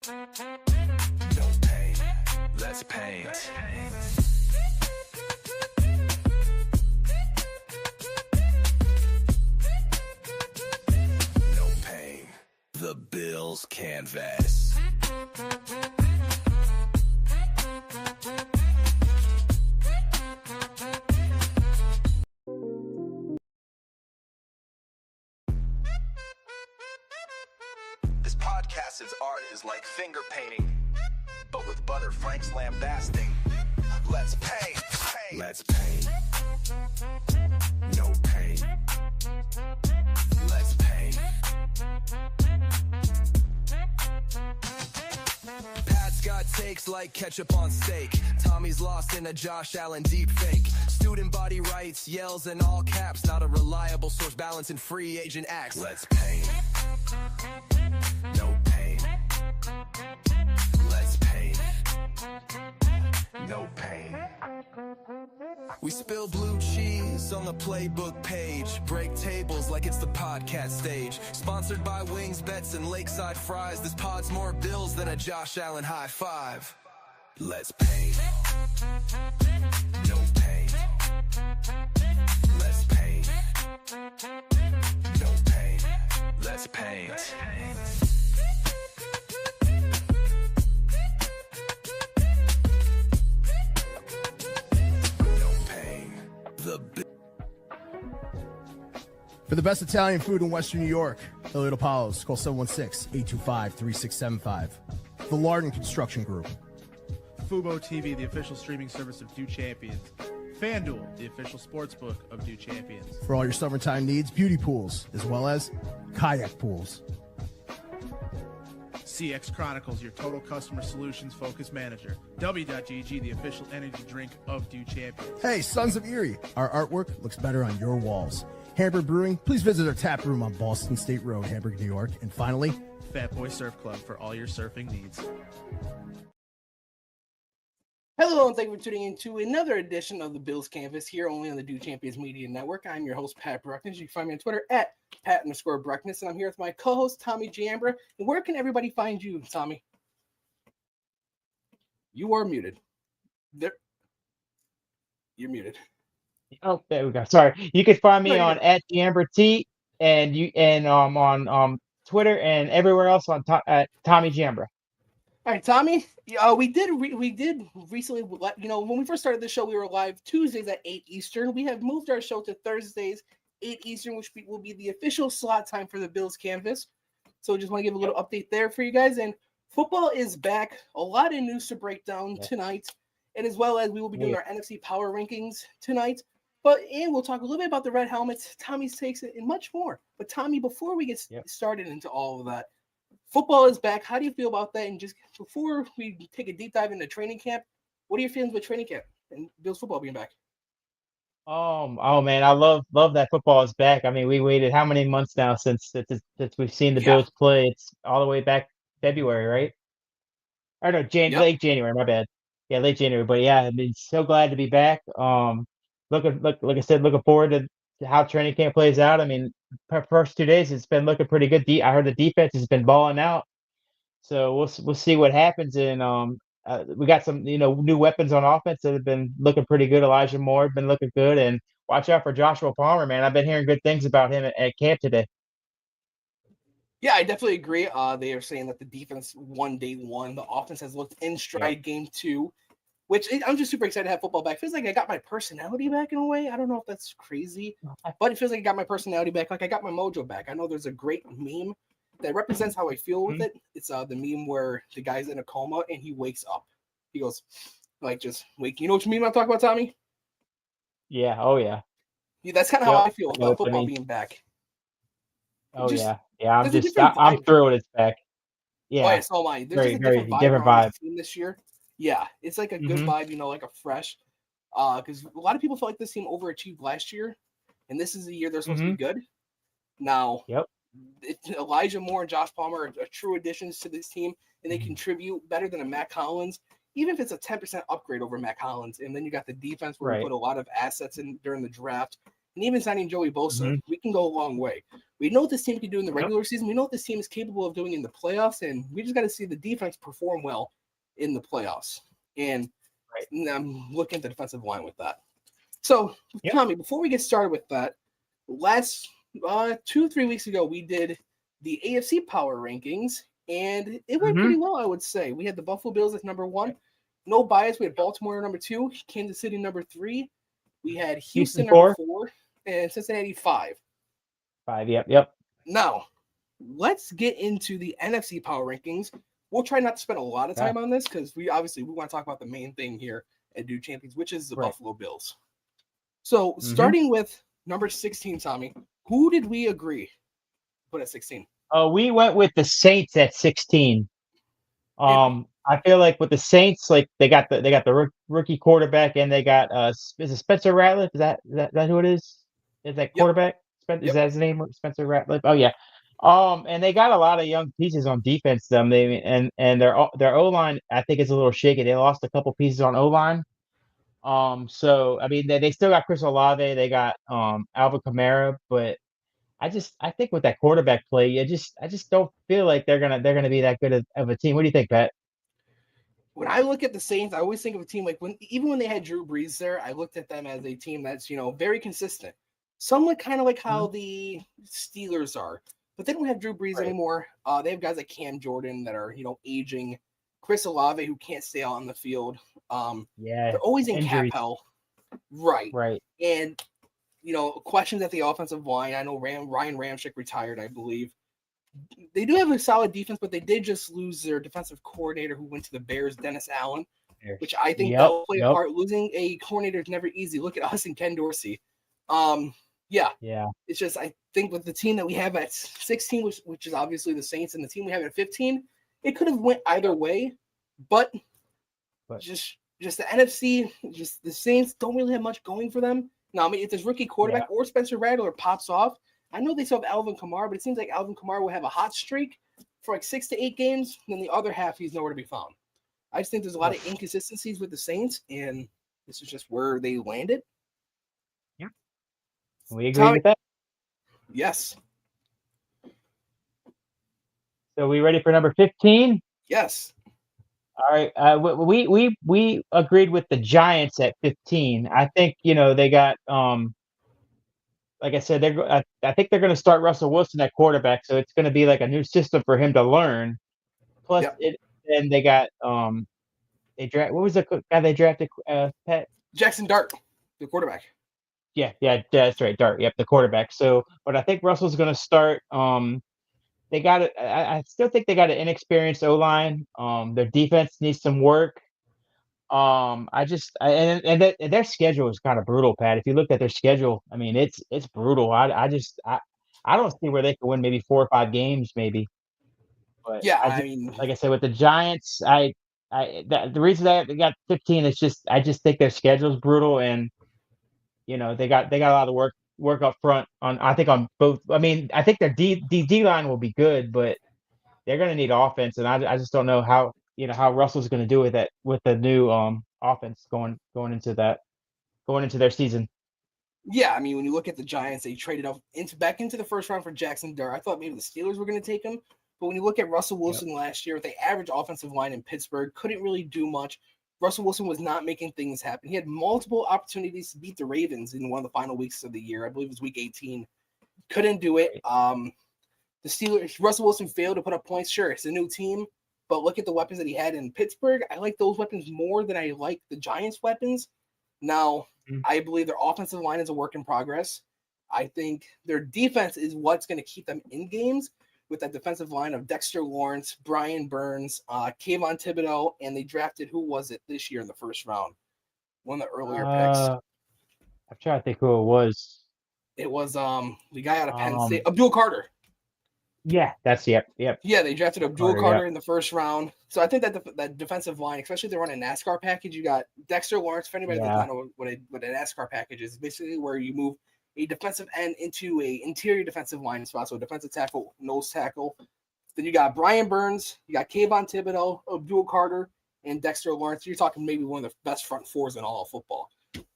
No pain, less paint. No pain, the Bills canvas. This podcast's art is like finger painting, but with Butter Frank's lambasting. Let's paint, paint. Let's paint. No pain. Let's paint. Pat's got takes like ketchup on steak. Tommy's lost in a Josh Allen deep fake. Student body rights, yells in all caps. Not a reliable source, balance in free agent acts. Let's paint. No pain. Let's paint. No pain. We spill blue cheese on the playbook page. Break tables like it's the podcast stage. Sponsored by Wings, Bets, and Lakeside Fries. This pod's more Bills than a Josh Allen high five. Let's paint. No pain. Let's paint. No pain. Let's paint. No pain. For the best Italian food in Western New York, Elliot Apollos, call 716-825-3675. The Lardon Construction Group. Fubo TV, the official streaming service of Dew Champions. FanDuel, the official sportsbook of Dew Champions. For all your summertime needs, beauty pools, as well as kayak pools. CX Chronicles, your total customer solutions focused manager. W.GG, the official energy drink of Dew Champions. Hey, Sons of Erie, our artwork looks better on your walls. Hamburg Brewing, please visit our tap room on Boston State Road, Hamburg, New York. And finally, Fat Boy Surf Club for all your surfing needs. Hello, and thank you for tuning in to another edition of the Bills Canvas here only on the Dew Champions Media Network. I'm your host, Pat Bruckness. You can find me on Twitter at Pat_Bruckness, and I'm here with my co-host, Tommy Giambra. And where can everybody find you, Tommy? You are muted. There. You're muted. Oh, there we go. Sorry. You can find me No, you're on good. @GiambraT and on Twitter and everywhere else on at Tommy Giambra. All right, Tommy. We did recently let you know when we first started the show, we were live Tuesdays at 8 Eastern. We have moved our show to Thursdays 8 Eastern, which will be the official slot time for the Bills Canvas. So just want to give a little update there for you guys. And football is back. A lot of news to break down tonight, and as well as we will be doing our NFC Power Rankings tonight. And we'll talk a little bit about the Red Helmets, Tommy's takes, and much more. But Tommy, before we get started into all of that, football is back. How do you feel about that? And just before we take a deep dive into training camp, what are your feelings with training camp and Bills football being back? Oh man, I love that football is back. I mean, we waited how many months now since we've seen the Bills play? It's all the way back February, right? Or no, late January. My bad. Yeah, late January. But yeah, I mean, so glad to be back. Like I said, looking forward to how training camp plays out. I mean, first 2 days it's been looking pretty good. I heard the defense has been balling out, so we'll see what happens. And we got some new weapons on offense that have been looking pretty good. Elijah Moore been looking good, and watch out for Joshua Palmer, man. I've been hearing good things about him at camp today. Yeah, I definitely agree. They are saying that the defense won day one. The offense has looked in stride game two, which I'm just super excited to have football back. Feels like I got my personality back in a way. I don't know if that's crazy, but it feels like I got my personality back. Like I got my mojo back. I know there's a great meme that represents how I feel with it. It's the meme where the guy's in a coma and he wakes up. He goes, like, just wake. You know what meme I'm talking about, Tommy? Yeah. Oh yeah. That's kind of how I feel about football being back. Oh yeah. I'm thrilled it's back. Yeah. Oh, yeah, so am I. There's very just a different vibe this year. Yeah, it's like a good vibe, like a fresh. Because a lot of people felt like this team overachieved last year, and this is the year they're supposed to be good. Now, Elijah Moore and Josh Palmer are true additions to this team, and they contribute better than a Matt Collins, even if it's a 10% upgrade over Matt Collins. And then you got the defense where we put a lot of assets in during the draft. and even signing Joey Bosa, Mm-hmm. we can go a long way. We know what this team can do in the regular season. We know what this team is capable of doing in the playoffs, and we just got to see the defense perform well in the playoffs. And I'm looking at the defensive line with that. So, Tommy, before we get started with that, last 2-3 weeks ago, we did the AFC power rankings, and it went pretty well, I would say. We had the Buffalo Bills at number 1. No bias. We had Baltimore number 2, Kansas City number 3. We had Houston number 4, and Cincinnati 5. 5, yep. Now, let's get into the NFC power rankings. We'll try not to spend a lot of time on this because we want to talk about the main thing here at Dude Champions, which is the Buffalo Bills. So, starting with number 16, Tommy, who did we agree put at 16? We went with the Saints at 16. I feel like with the Saints, like they got the rookie quarterback, and they got is it Spencer Rattler? Is that who it is? Is that quarterback? Is that his name? Spencer Rattler? Oh yeah. And they got a lot of young pieces on defense. And their O-line, I think, is a little shaky. They lost a couple pieces on O-line. So I mean, they still got Chris Olave. They got Alvin Kamara, but I think with that quarterback play, I just don't feel like they're gonna be that good of a team. What do you think, Pat? When I look at the Saints, I always think of a team like even when they had Drew Brees there, I looked at them as a team that's very consistent, somewhat kind of like how the Steelers are, but they don't have Drew Brees anymore. They have guys like Cam Jordan that are aging, Chris Olave who can't stay out on the field. They're always in cap hell, right, and questions at the offensive line. I know Ryan Ramczyk retired, I believe. They do have a solid defense, but they did just lose their defensive coordinator who went to the Bears, Dennis Allen, which I think that'll play a part. Losing a coordinator is never easy. Look at us and Ken Dorsey. It's just, I think with the team that we have at 16, which is obviously the Saints, and the team we have at 15, it could have went either way, but just the NFC, just the Saints don't really have much going for them. Now, I mean, if this rookie quarterback or Spencer Rattler pops off, I know they still have Alvin Kamara, but it seems like Alvin Kamara will have a hot streak for like 6 to 8 games, and then the other half he's nowhere to be found. I just think there's a lot of inconsistencies with the Saints, and this is just where they landed. Yeah. We agree with that? Yes. So we ready for number 15? Yes. All right. We agreed with the Giants at 15. I think they got like I said, I think they're going to start Russell Wilson at quarterback, so it's going to be like a new system for him to learn. Plus, and they got what was the guy they drafted? Pat? Jackson Dart, the quarterback. Yeah, that's right, Dart. Yep, the quarterback. So, but I think Russell's going to start. They got it. I still think they got an inexperienced O-line. Their defense needs some work. And their schedule is kind of brutal, Pat. If you look at their schedule, I mean, it's brutal. I don't see where they could win maybe 4 or 5 games, maybe. But I mean, like I said, with the Giants, the reason they got 15 is I just think their schedule is brutal, and they got a lot of work up front on both. I mean, I think their D line will be good, but they're going to need offense, and I just don't know how Russell's going to do with that with the new offense going into their season. Yeah, I mean, when you look at the Giants, they traded back into the first round for Jackson Dart. I thought maybe the Steelers were going to take him, but when you look at Russell Wilson last year with the average offensive line in Pittsburgh, couldn't really do much. Russell Wilson was not making things happen. He had multiple opportunities to beat the Ravens in one of the final weeks of the year. I believe it was week 18. Couldn't do it. The Steelers, Russell Wilson failed to put up points. Sure, it's a new team, but look at the weapons that he had in Pittsburgh. I like those weapons more than I like the Giants' weapons. Now, I believe their offensive line is a work in progress. I think their defense is what's going to keep them in games with that defensive line of Dexter Lawrence, Brian Burns, Kayvon Thibodeau, and they drafted, who was it this year in the first round? One of the earlier picks. I'm trying to think who it was. It was the guy out of Penn State, Abdul Carter. Yeah, that's yep. Yeah, they drafted Abdul Carter in the first round. So I think that defensive line, especially if they run a NASCAR package, you got Dexter Lawrence. If anybody doesn't know what a NASCAR package is, basically where you move a defensive end into a interior defensive line spot, so a defensive tackle, nose tackle. Then you got Brian Burns, you got Kayvon Thibodeau, Abdul Carter, and Dexter Lawrence. You're talking maybe one of the best front fours in all of football.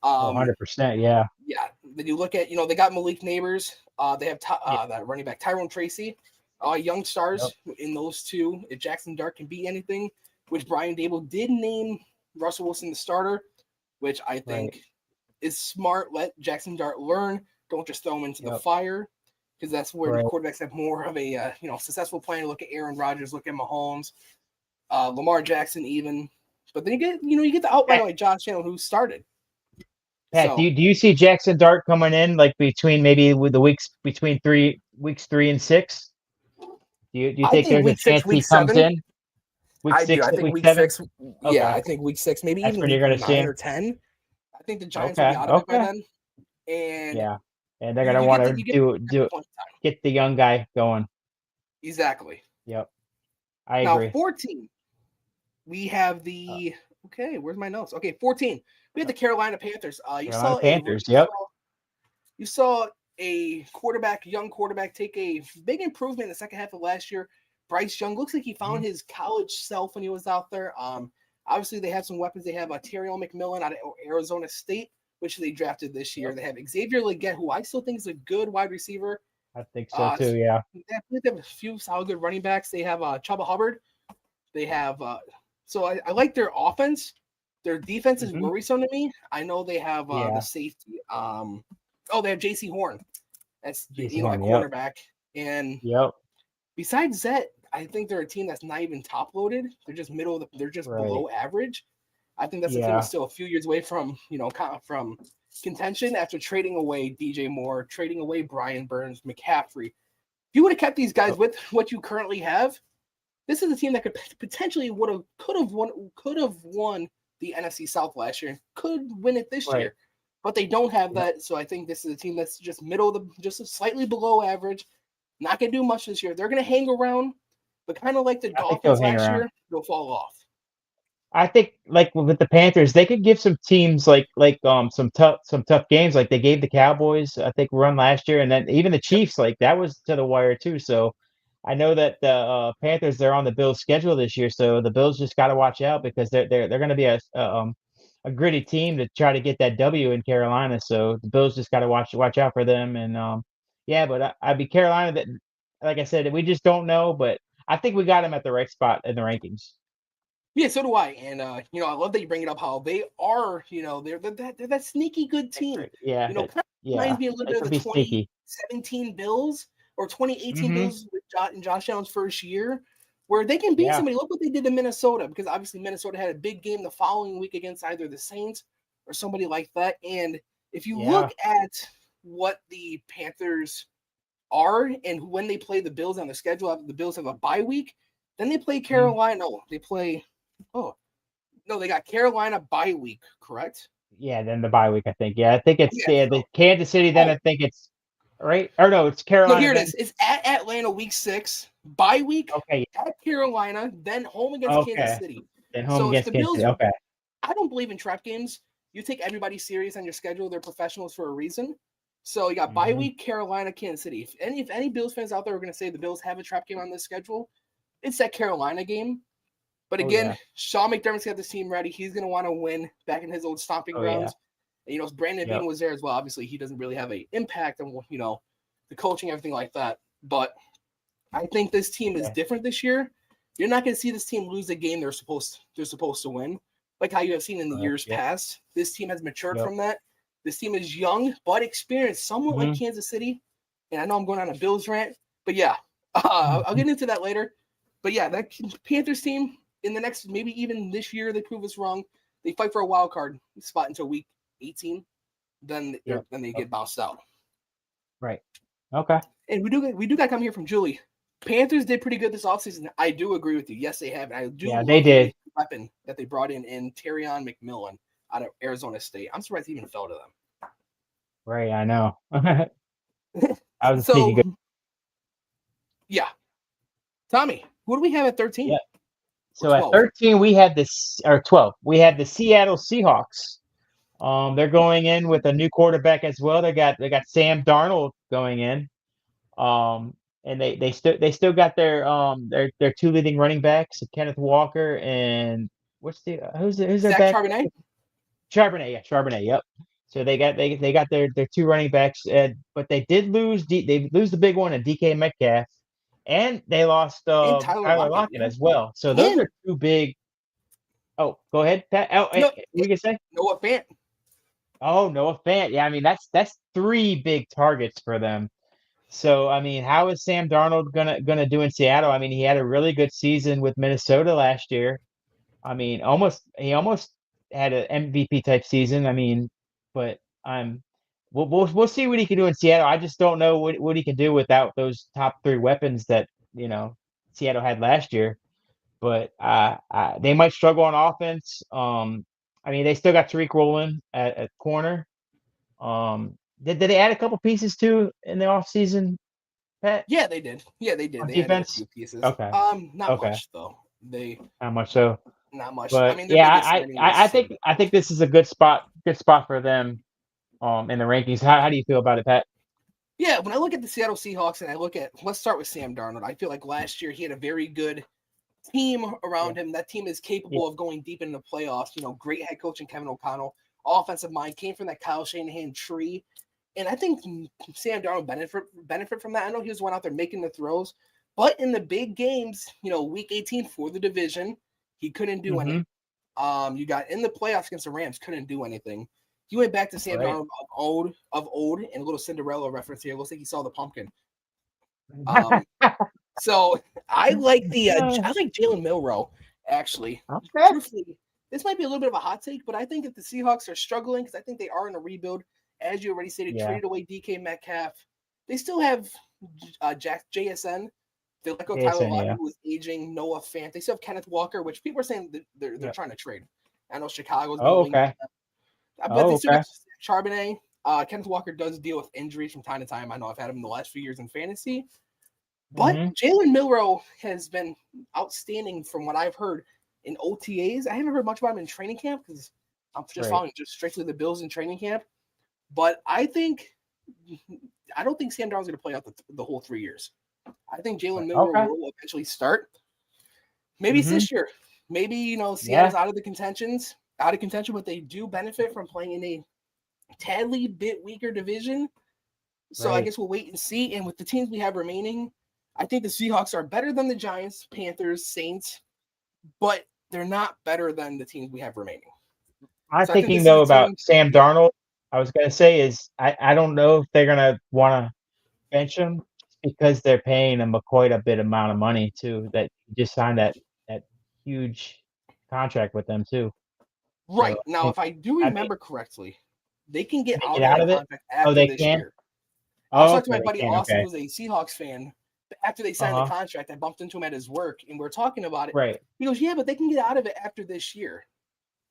100%, yeah. Yeah, Then you look at, they got Malik Neighbors. They have that running back Tyrone Tracy. Young stars in those two. If Jackson Dart can beat anything, which Brian Dable did name Russell Wilson the starter, which I think is smart. Let Jackson Dart learn. Don't just throw him into the fire, because that's where the quarterbacks have more of a successful plan. Look at Aaron Rodgers, look at Mahomes, Lamar Jackson even. But then you get the outlier like Josh Allen, who started. Pat, do you see Jackson Dart coming in like maybe with the weeks between weeks 3 and 6? Do you think there's a chance he comes in? I do. I think week 6. Okay. Yeah, I think week 6, maybe that's even week 9 or 10. I think the Giants will be out of it by then. And they're gonna want to get the young guy going. Exactly. Yep. I agree. Now 14. We have the where's my notes? 14. We had the Carolina Panthers. You saw a young quarterback take a big improvement in the second half of last year. Bryce Young looks like he found his college self when he was out there. Obviously they have some weapons. They have Terrell McMillan out of Arizona State, which they drafted this year. They have Xavier Legette, who I still think is a good wide receiver. I think so too. Yeah. They have a few solid good running backs. They have Chuba Hubbard. They have so I like their offense. Their defense is worrisome to me. I know they have the safety. They have J.C. Horn. That's a cornerback. And besides that, I think they're a team that's not even top loaded. They're just they're just below average. I think that's a team that's still a few years away from from contention after trading away DJ Moore, trading away Brian Burns, McCaffrey. If you would have kept these guys with what you currently have, this is a team that could potentially could have won the NFC South last year, could win it this year, but they don't have that. So I think this is a team that's just just slightly below average. Not gonna do much this year. They're gonna hang around, but kind of like the Dolphins last year, they'll fall off. I think like with the Panthers, they could give some teams some tough games, like they gave the Cowboys, I think, run last year, and then even the Chiefs, like that was to the wire too. So I know that the Panthers, they're on the Bills' schedule this year, so the Bills just got to watch out because they're going to be a gritty team to try to get that W in Carolina. So the Bills just got to watch out for them. And but I'd be Carolina. That, like I said, we just don't know, but I think we got them at the right spot in the rankings. Yeah, so do I. And I love that you bring it up. How they are, they're that sneaky good team. Yeah, kind of reminds me a little bit of the 2017 Bills. Or 2018 Bills with Josh Allen's first year, where they can beat somebody. Look what they did to Minnesota, because obviously Minnesota had a big game the following week against either the Saints or somebody like that. And if you look at what the Panthers are and when they play the Bills on the schedule, after the Bills have a bye week, then they play Carolina. They got Carolina bye week, correct? Yeah, then the bye week, I think. Yeah, I think it's the Kansas City. Then I think it's. Right? Or no, it's Carolina. No, here it is. It's at Atlanta week 6, bye week at Carolina, then home against Kansas City. Then home against Kansas City. Okay. I don't believe in trap games. You take everybody serious on your schedule. They're professionals for a reason. So you got bye week, Carolina, Kansas City. If any Bills fans out there are going to say the Bills have a trap game on this schedule, it's that Carolina game. But again, Sean McDermott's got this team ready. He's going to want to win back in his old stomping grounds. And, Brandon Beane was there as well. Obviously, he doesn't really have an impact on, the coaching, everything like that. But I think this team is different this year. You're not going to see this team lose a game they're supposed to win, like how you have seen in the years past. This team has matured from that. This team is young but experienced, somewhat like Kansas City. And I know I'm going on a Bills rant, but I'll get into that later. But that Panthers team in the next, maybe even this year, they prove us wrong. They fight for a wild card spot until week 18, then they get bounced out. Right. Okay. And we do got come here from Julie. Panthers did pretty good this offseason. I do agree with you. Yes, they have. And I do. Yeah, they did. The weapon that they brought in Terrion McMillan out of Arizona State. I'm surprised he even fell to them. Right. I know. I was thinking good. Yeah. Tommy, who do we have at 13? Yeah. So at 13, we had 12. We had the Seattle Seahawks. They're going in with a new quarterback as well. They got Sam Darnold going in. And they still got their two leading running backs, Kenneth Walker and who's their Zach back? Charbonnet? Charbonnet, yep. So they got their two running backs, but they did lose. They lose the big one at DK Metcalf, and they lost And Tyler Tyler Lockett, Lockett yeah. as well. So those And are two big. Oh, go ahead, Pat. Oh, no, we can say. Noah Fant. Oh, Noah Fant. Yeah, I mean that's three big targets for them. So I mean, how is Sam Darnold gonna do in Seattle? I mean, he had a really good season with Minnesota last year. I mean, he almost had an MVP type season. I mean, but we'll see what he can do in Seattle. I just don't know what he can do without those top three weapons that Seattle had last year. But they might struggle on offense. I mean, they still got Tariq Woolen at corner. Did they add a couple pieces too in the offseason, Pat? Yeah, they did. Yeah, they did. On They added a defense? few pieces. Okay. Not Okay. much though. Not much so. Not much. I But mean, their yeah, biggest signing was I think this is a good spot for them in the rankings. How do you feel about it, Pat? Yeah, when I look at the Seattle Seahawks and I look at, let's start with Sam Darnold. I feel like last year he had a very good team around him. That team is capable of going deep into the playoffs. Great head coach in Kevin O'Connell. Offensive mind came from that Kyle Shanahan tree. And I think Sam Darnold benefit from that. I know he was one out there making the throws, but in the big games, week 18 for the division, he couldn't do anything. You got in the playoffs against the Rams, couldn't do anything. He went back to Sam Darnold of old, and a little Cinderella reference here. It looks like he saw the pumpkin. So I like Jalen Milroe, actually. Okay. Truthfully, this might be a little bit of a hot take, but I think if the Seahawks are struggling, because I think they are in a rebuild, as you already stated, traded away DK Metcalf. They still have JSN. They let go Tyler Lockett, who is aging, Noah Fant. They still have Kenneth Walker, which people are saying they're trying to trade. I know Chicago's going. Okay. But they still have Charbonnet. Kenneth Walker does deal with injuries from time to time. I know I've had him the last few years in fantasy. But Jalen Milroe has been outstanding from what I've heard in OTAs. I haven't heard much about him in training camp because I'm just following just strictly the Bills in training camp. But I don't think Sam Darnold's going to play out the whole 3 years. I think Jalen Milroe will eventually start. Maybe it's this year. Maybe, Seattle's out of contention, but they do benefit from playing in a tadly bit weaker division. So I guess we'll wait and see. And with the teams we have remaining, I think the Seahawks are better than the Giants, Panthers, Saints, but they're not better than the teams we have remaining. I'm thinking, though, about Sam Darnold. I was going to say is I don't know if they're going to want to bench him because they're paying him quite a bit amount of money, too, that he just signed that huge contract with them, too. Right. So, now, if I do remember correctly, they can get out of it after they this can? year. I was talking to my they buddy can, Austin, who's a Seahawks fan. After they signed the contract, I bumped into him at his work, and we're talking about it. Right. He goes, yeah, but they can get out of it after this year.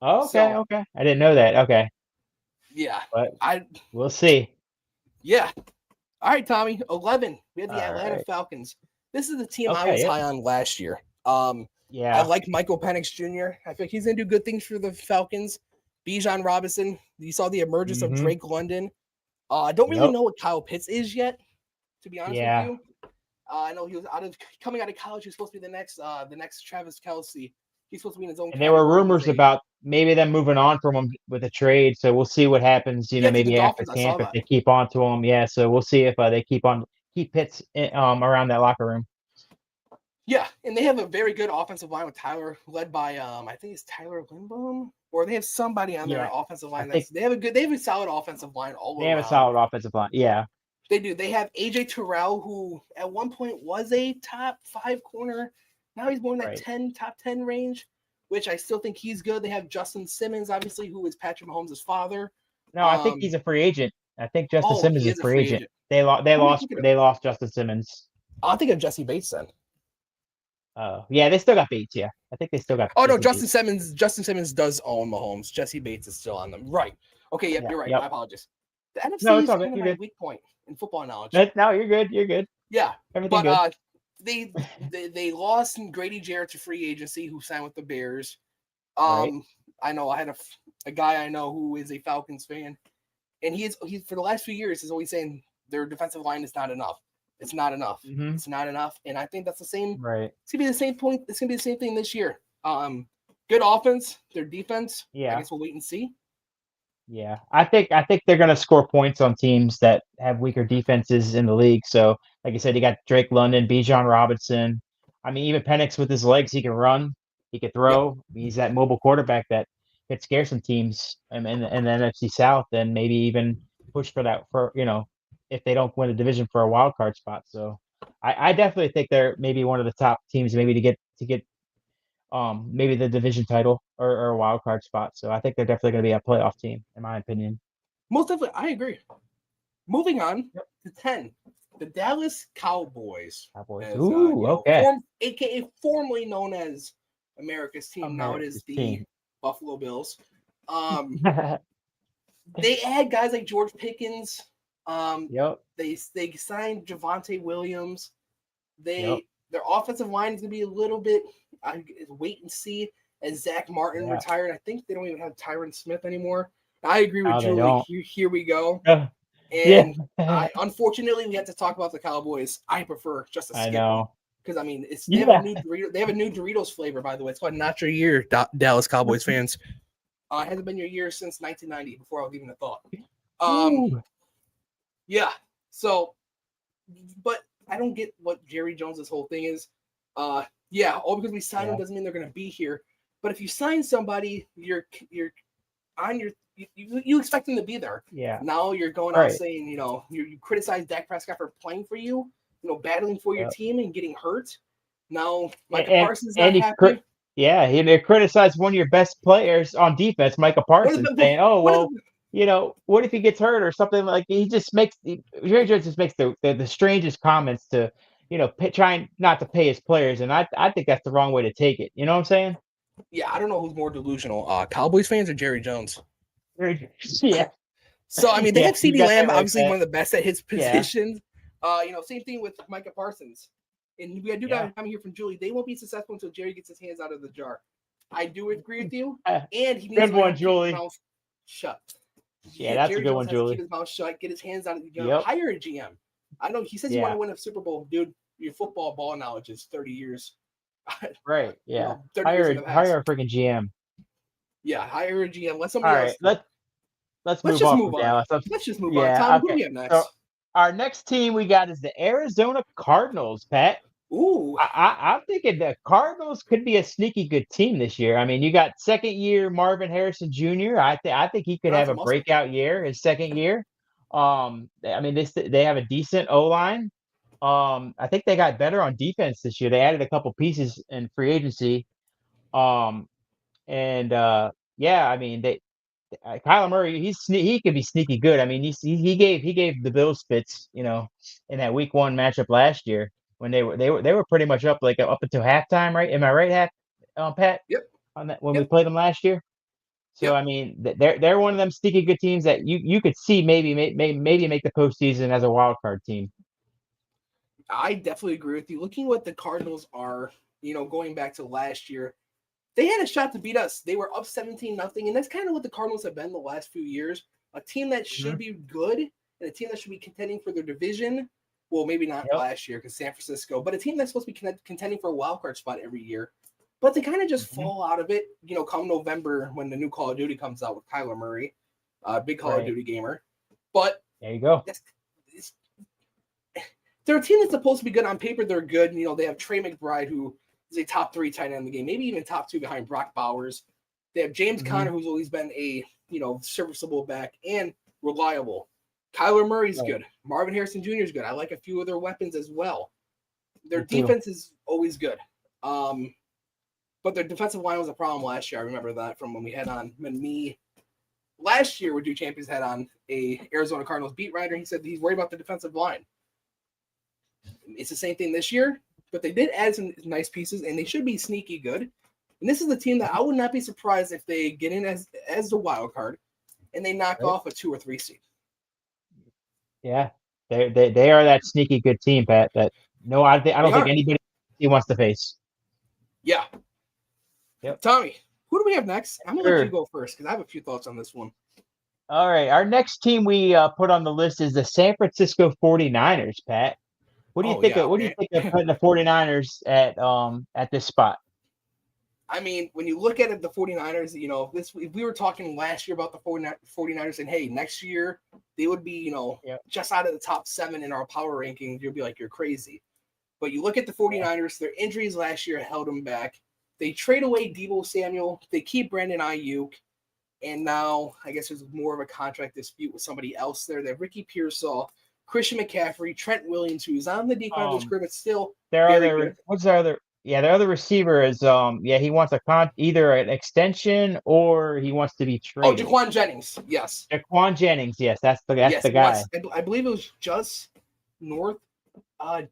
Oh, okay, okay. I didn't know that. Okay. Yeah. But we'll see. Yeah. All right, Tommy. 11. We had the Atlanta Falcons. This is the team I was high on last year. Yeah. I like Michael Penix Jr. I think he's going to do good things for the Falcons. Bijan Robinson. You saw the emergence of Drake London. I don't really know what Kyle Pitts is yet, to be honest with you. I know he was coming out of college. He was supposed to be the next Travis Kelce. He's supposed to be in his own. And there were rumors about maybe them moving on from him with a trade. So we'll see what happens. Maybe after camp if they keep on to him. Yeah. So we'll see if they keep Pitts around that locker room. Yeah, and they have a very good offensive line with Tyler, led by I think it's Tyler Lindbaum, or they have somebody on their offensive line. They have a solid offensive line all around. They have a solid offensive line. Yeah. They do. They have AJ Terrell, who at one point was a top 5 corner. Now he's more in that top 10 range, which I still think he's good. They have Justin Simmons, obviously, who is Patrick Mahomes' father. No, I think he's a free agent. I think Justin Simmons is a free agent. They lost Justin Simmons. I'll think of Jesse Bates then. Yeah, they still got Bates. Yeah, I think they still got. Oh no, Justin Simmons does own Mahomes. Jesse Bates is still on them. Right. Okay. Yep, you're right. My apologies. The NFC is kind of my weak point in football knowledge. No, you're good. You're good. Yeah, everything good. They lost Grady Jarrett to free agency, who signed with the Bears. I know I had a guy I know who is a Falcons fan, and he's for the last few years is always saying their defensive line is not enough. It's not enough. It's not enough, and I think that's the same. Right. It's gonna be the same point. It's gonna be the same thing this year. Good offense. Their defense. Yeah. I guess we'll wait and see. Yeah, I think they're going to score points on teams that have weaker defenses in the league. So, like I said, you got Drake London, Bijan Robinson. I mean, even Penix with his legs, he can run, he can Yep. throw. He's that mobile quarterback that could scare some teams in the NFC South, and maybe even push for that if they don't win a division for a wild card spot. So, I definitely think they're maybe one of the top teams, maybe to get maybe the division title or a wild card spot. So I think they're definitely going to be a playoff team, in my opinion. Most definitely, I agree. Moving on Yep. to 10, the Dallas Cowboys. Cowboys. As, Ooh, okay. AKA formerly known as America's team. Now it is America's the team. Buffalo Bills. They had guys like George Pickens. Yep. They signed Javonte Williams. Yep. Their offensive line is going to be a little bit wait and see as Zach Martin Yeah. retired. I think they don't even have Tyron Smith anymore. I agree with No, they Julie. don't. Here we go. Yeah. And unfortunately, we have to talk about the Cowboys. I prefer just a I skip know. because I mean, Yeah. they have a new Doritos flavor, by the way. It's called Not Your Year, Dallas Cowboys fans. It hasn't been your year since 1990. Before I was even a thought. Ooh. Yeah. So, but I don't get what Jerry Jones's whole thing is. Yeah, all because we signed them doesn't mean they're going to be here. But if you sign somebody, you're on your you expect them to be there. Yeah. Now you're going out saying, you criticize Dak Prescott for playing for you, battling for your team and getting hurt. Now Micah Parsons not happy. He criticized one of your best players on defense, Micah Parsons, saying, "Oh well, what if he gets hurt or something?" Like Jerry Jones just makes the strangest comments to, trying not to pay his players, and I think that's the wrong way to take it. You know what I'm saying? Yeah, I don't know who's more delusional, Cowboys fans or Jerry Jones. Yeah. So I mean, they have CeeDee Lamb, obviously that. one of the best at his positions. Same thing with Micah Parsons. And we do got coming here from Julie. They won't be successful until Jerry gets his hands out of the jar. I do agree with you. And he needs good one, to Julie. keep his mouth shut. Yeah, that's Jerry a good one, Jones has to Julie. keep his mouth shut, get his hands out of the jar. Hire a GM. I know he says you want to win a Super Bowl, dude. Your football ball knowledge is 30 years. Right. Yeah. 30 years in the past. Hire a freaking GM. Yeah, hire a GM. Let somebody else. Let's move on. Dallas. Let's just move on. Tom, who do we have next? So our next team we got is the Arizona Cardinals, Pat. Ooh. I'm thinking the Cardinals could be a sneaky good team this year. I mean, you got second year Marvin Harrison Jr. I think he could have a breakout year his second year. I mean, they have a decent O-line. I think they got better on defense this year. They added a couple pieces in free agency. I mean, Kyler Murray, he could be sneaky good. I mean, he gave the Bills fits, in that Week 1 matchup last year when they were pretty much up until halftime, right? Am I right, Pat? Yep. On that when we played them last year. So I mean, they're one of them sneaky good teams that you could see maybe make the postseason as a wild card team. I definitely agree with you. Looking what the Cardinals are, going back to last year, they had a shot to beat us. They were up 17-0, and that's kind of what the Cardinals have been the last few years. A team that should be good and a team that should be contending for their division. Well, maybe not last year because San Francisco, but a team that's supposed to be contending for a wild card spot every year. But they kind of just fall out of it, come November when the new Call of Duty comes out with Kyler Murray, big Call of Duty gamer. But there you go. They're a team that's supposed to be good on paper. They're good. They have Trey McBride, who is a top 3 tight end in the game, maybe even top 2 behind Brock Bowers. They have James Conner, who's always been a serviceable back and reliable. Kyler Murray's good. Marvin Harrison Jr. is good. I like a few of their weapons as well. Their defense is always good. But their defensive line was a problem last year. I remember that from when we had on last year, when Duke Champions had on a Arizona Cardinals beat writer. He said he's worried about the defensive line. It's the same thing this year, but they did add some nice pieces, and they should be sneaky good. And this is the team that I would not be surprised if they get in as the wild card, and they knock off a 2 or 3 seed. Yeah, they are that sneaky good team, Pat. That I don't think anybody wants to face. Yeah. Yep. Tommy, who do we have next? I'm gonna let you go first because I have a few thoughts on this one. All right, our next team we put on the list is the San Francisco 49ers, Pat. What do you think? What do you think of putting the 49ers at this spot? I mean, when you look at it, the 49ers, if we were talking last year about the 49ers and, hey, next year they would be, just out of the top 7 in our power rankings, you'll be like, you're crazy. But you look at the 49ers, their injuries last year held them back. They trade away Deebo Samuel. They keep Brandon Ayuk. And now I guess there's more of a contract dispute with somebody else there. They have Ricky Pearsall, Christian McCaffrey, Trent Williams, who's on the decline of the script, but still what's their other? Yeah, their other receiver is he wants either an extension or he wants to be traded. Oh, Jaquan Jennings, yes. Jaquan Jennings, yes, that's the guy. I believe it was just north,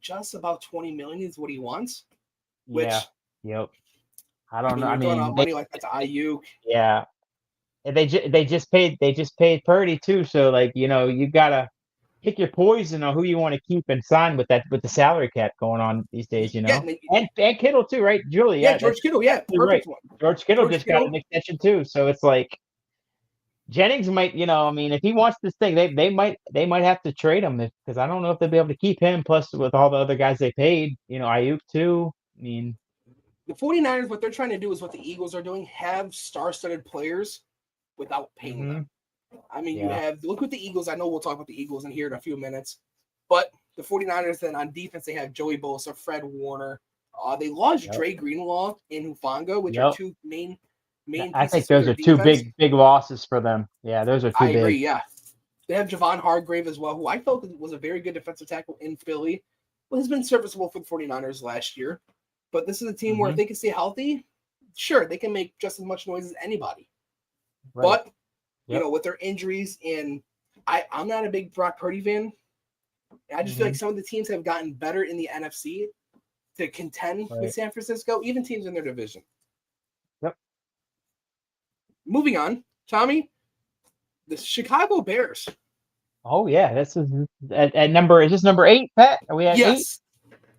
just about 20 million is what he wants. Which, yep. I don't know. I mean, money like that's Ayuk. Yeah, and they just paid Purdy too. So like you gotta pick your poison on who you want to keep and sign with the salary cap going on these days. And Kittle too, right? Julie, George Kittle, perfect right. one. George Kittle got an extension too. So it's like Jennings might, if he wants this thing, they might have to trade him because I don't know if they'll be able to keep him. Plus with all the other guys they paid, Ayuk too. I mean. The 49ers, what they're trying to do is what the Eagles are doing, have star-studded players without paying them. I mean, look at the Eagles. I know we'll talk about the Eagles in here in a few minutes. But the 49ers, then on defense, they have Joey Bosa, Fred Warner. They lost Dre Greenlaw and Hufanga, which are two main I think those are two big losses for them. Yeah, those are two big. I agree, yeah. They have Javon Hargrave as well, who I felt was a very good defensive tackle in Philly. Well, has been serviceable for the 49ers last year. But this is a team where if they can stay healthy, sure, they can make just as much noise as anybody. Right. But, with their injuries, and I'm not a big Brock Purdy fan. I just feel like some of the teams have gotten better in the NFC to contend with San Francisco, even teams in their division. Yep. Moving on, Tommy, the Chicago Bears. Oh, yeah. This is at number, is this number 8, Pat? Are we at 8?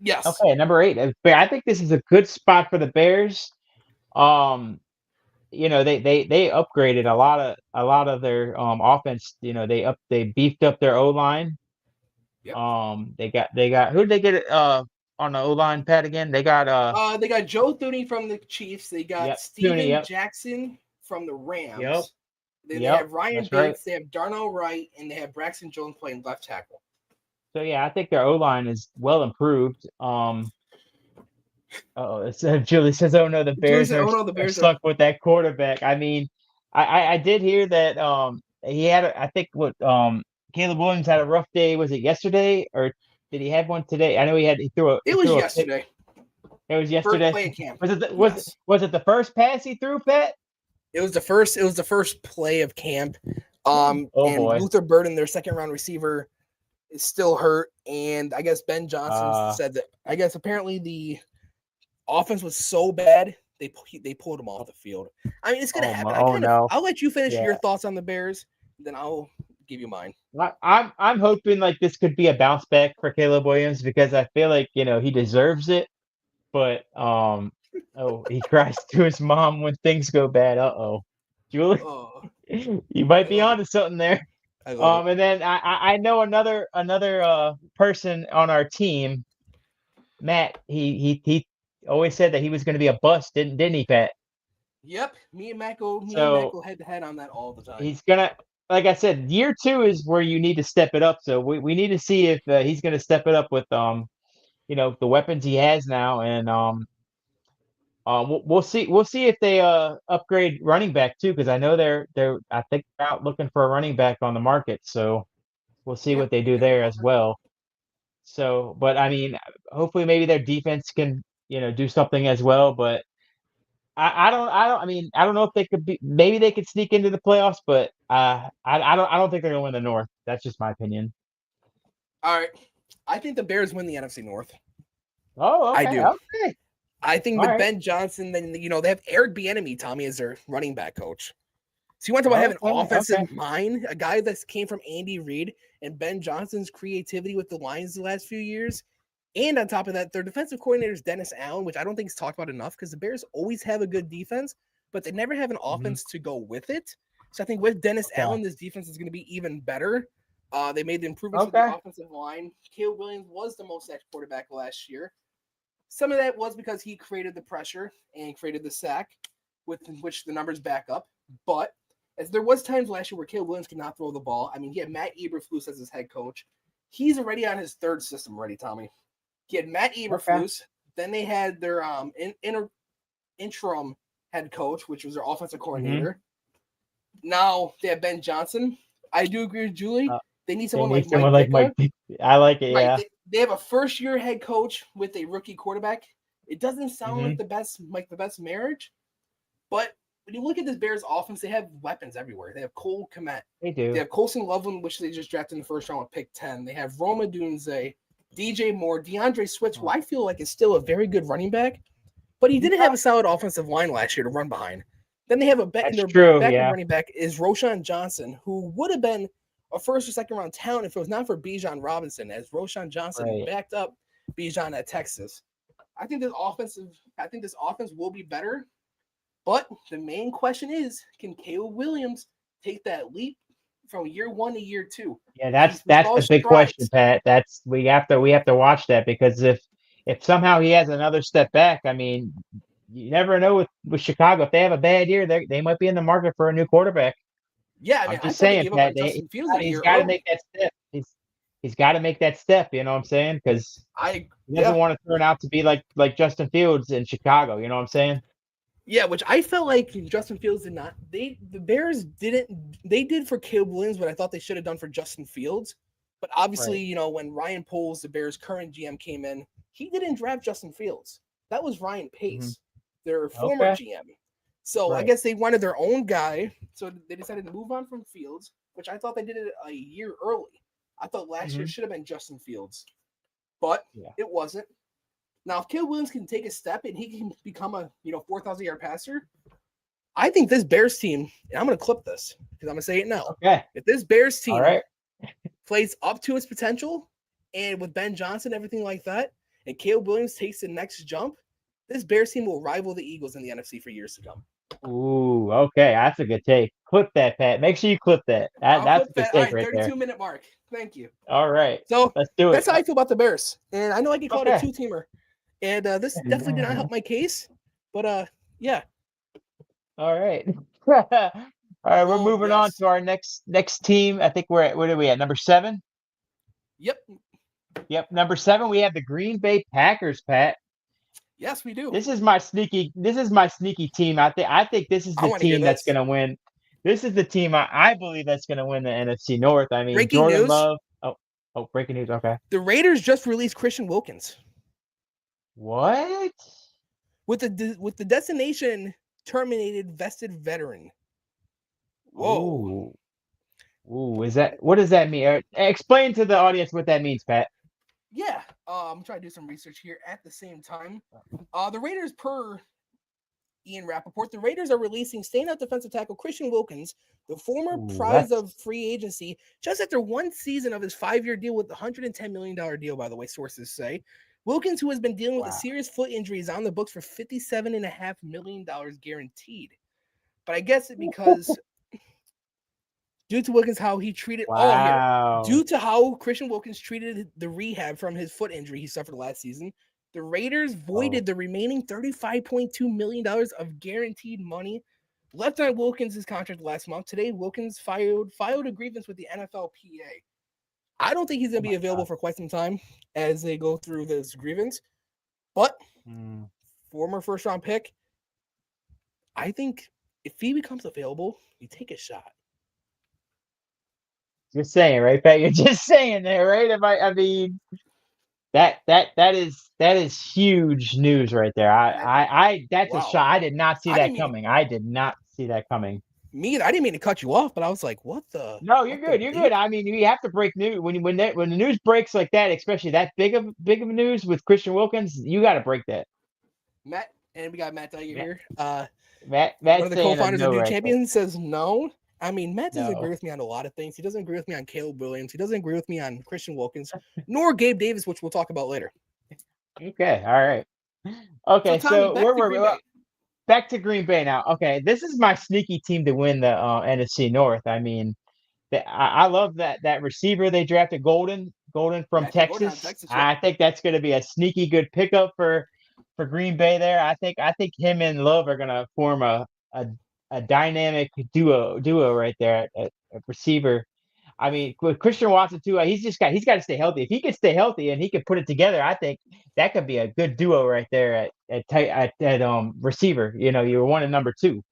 Yes. Okay, number 8. I think this is a good spot for the Bears. They upgraded a lot of their offense. They beefed up their O-line. Yep. They got who did they get on the O-line, Pat, again? They got Joe Thuney from the Chiefs. They got Steven Jackson from the Rams. Yep. Then they have Ryan Bates. Right. They have Darnell Wright, and they have Braxton Jones playing left tackle. So I think their O-line is well improved. Julie says, "Oh no, the Bears are stuck with that quarterback." I mean, I did hear that he had I think Caleb Williams had a rough day. Was it yesterday or did he have one today? I know he threw a. It was yesterday. It was yesterday. First play of camp. Was it the first pass he threw, Pat? It was the first play of camp. And boy. Luther Burden, their second round receiver, is still hurt, and I guess Ben Johnson said that. I guess apparently the offense was so bad they pulled him off the field. I mean, it's gonna happen. I'll let you finish your thoughts on the Bears, then I'll give you mine. I'm hoping like this could be a bounce back for Caleb Williams because I feel like he deserves it, but he cries to his mom when things go bad. Julie, you might be onto something there. And then I know another person on our team, Matt. He always said that he was going to be a bust, didn't he, Pat? Yep, me and Matt go head to head on that all the time. He's gonna, like I said, year 2 is where you need to step it up. So we need to see if he's going to step it up with the weapons he has now, and we'll see if they upgrade running back too, because I know they're I think out looking for a running back on the market. So we'll see what they do there as well. So, but I mean, hopefully maybe their defense can do something as well. But I don't know if they could be. Maybe they could sneak into the playoffs, but I don't think they're gonna win the North. That's just my opinion. All right, I think the Bears win the NFC North. Oh, okay. I do. Okay. I think with Ben Johnson, then they have Eric Bieniemy, Tommy, as their running back coach. So you want to talk about having offensive mind, a guy that came from Andy Reid and Ben Johnson's creativity with the Lions the last few years. And on top of that, their defensive coordinator is Dennis Allen, which I don't think is talked about enough because the Bears always have a good defense, but they never have an offense to go with it. So I think with Dennis Allen, this defense is going to be even better. They made the improvements with the offensive line. Caleb Williams was the most sacked quarterback last year. Some of that was because he created the pressure and created the sack, with which the numbers back up. But as there was times last year where Caleb Williams could not throw the ball. I mean, he had Matt Eberflus as his head coach. He's already on his third system already, Tommy. He had Matt Eberflus. Okay. Then they had their interim head coach, which was their offensive coordinator. Mm-hmm. Now they have Ben Johnson. I do agree with Julie. They need someone like Mike. I like it, yeah. They have a first-year head coach with a rookie quarterback. It doesn't sound like the best marriage, but when you look at this Bears offense, they have weapons everywhere. They have Cole Kmet. They do. They have Colson Loveland, which they just drafted in the first round with pick 10. They have Roma Dunze, DJ Moore, DeAndre Swift, who I feel like is still a very good running back, but he didn't have a solid offensive line last year to run behind. Then they have running back is Roschon Johnson, who would have been a first or second round talent if it was not for Bijan Robinson, as Roschon Johnson backed up Bijan at Texas. I think this offense will be better, but the main question is, can Caleb Williams take that leap from year 1 to year 2? Yeah, that's the big question, Pat. We have to watch that, because if somehow he has another step back, I mean, you never know with Chicago. If they have a bad year, they might be in the market for a new quarterback. Yeah, I mean, I'm just saying, Pat, he's got to make that step. He's got to make that step. You know what I'm saying? Because he doesn't want to turn out to be like Justin Fields in Chicago. You know what I'm saying? Yeah, which I felt like Justin Fields did not. The Bears didn't. They did for Caleb Williams what I thought they should have done for Justin Fields. But obviously, when Ryan Poles, the Bears' current GM, came in, he didn't draft Justin Fields. That was Ryan Pace, their former GM. So I guess they wanted their own guy. So they decided to move on from Fields, which I thought they did it a year early. I thought last year should have been Justin Fields, but it wasn't. Now, if Caleb Williams can take a step and he can become a 4,000-yard passer, I think this Bears team, and I'm going to clip this because I'm going to say it now. Okay. If this Bears team plays up to its potential, and with Ben Johnson, everything like that, and Caleb Williams takes the next jump, this Bears team will rival the Eagles in the NFC for years to come. Ooh, okay. That's a good take. Clip that, Pat. Make sure you clip that. That's a good take right there. 32-minute mark. Thank you. All right. So let's do it. That's how I feel about the Bears. And I know I get called a two-teamer. And this definitely did not help my case. But, yeah. All right. All right, we're moving on to our next team. I think what are we at? Number 7? Yep. Number 7, we have the Green Bay Packers, Pat. Yes, we do. This is my sneaky team. I think this is the team that's going to win. This is the team I believe that's going to win the NFC North. I mean, Jordan Love. Oh, breaking news. Okay. The Raiders just released Christian Wilkins. What? With the destination terminated vested veteran. Whoa. Ooh, what does that mean? Explain to the audience what that means, Pat. Yeah, I'm trying to do some research here at the same time. The Raiders, per Ian Rappaport, the Raiders are releasing standout defensive tackle Christian Wilkins, the former prize of free agency, just after one season of his 5-year deal with the $110 million deal, by the way, sources say. Wilkins, who has been dealing with a serious foot injury, is on the books for $57.5 million guaranteed. But I guess because due to Wilkins, how he treated due to how Christian Wilkins treated the rehab from his foot injury he suffered last season, the Raiders voided the remaining $35.2 million of guaranteed money left on Wilkins' contract last month. Today, Wilkins filed a grievance with the NFLPA. I don't think he's going to be available for quite some time as they go through this grievance, but former first-round pick, I think if he becomes available, you take a shot. You're saying, right, Pat? You're just saying there, right? I mean, that is huge news right there. That's a shot. I did not see that coming. I did not see that coming. Me, I didn't mean to cut you off, but I was like, "What the?" No, you're good. You're good. I mean, you have to break news when the news breaks like that, especially that big of news with Christian Wilkins. You got to break that. Matt, and we got Matt Duggar here. Matt, one of the co-founders of New Champions says no. I mean, Matt doesn't agree with me on a lot of things. He doesn't agree with me on Caleb Williams. He doesn't agree with me on Christian Wilkins, nor Gabe Davis, which we'll talk about later. Okay. All right. Okay. So we're back to Green Bay now. Okay. This is my sneaky team to win the NFC North. I mean, I love that receiver they drafted, Golden from Texas. I think that's going to be a sneaky good pickup for for Green Bay there. I think him and Love are gonna form a dynamic duo right there at receiver. I mean, with Christian Watson too, he's got to stay healthy. If he can stay healthy and he can put it together, I think that could be a good duo right there at receiver. You know, you're one and number two,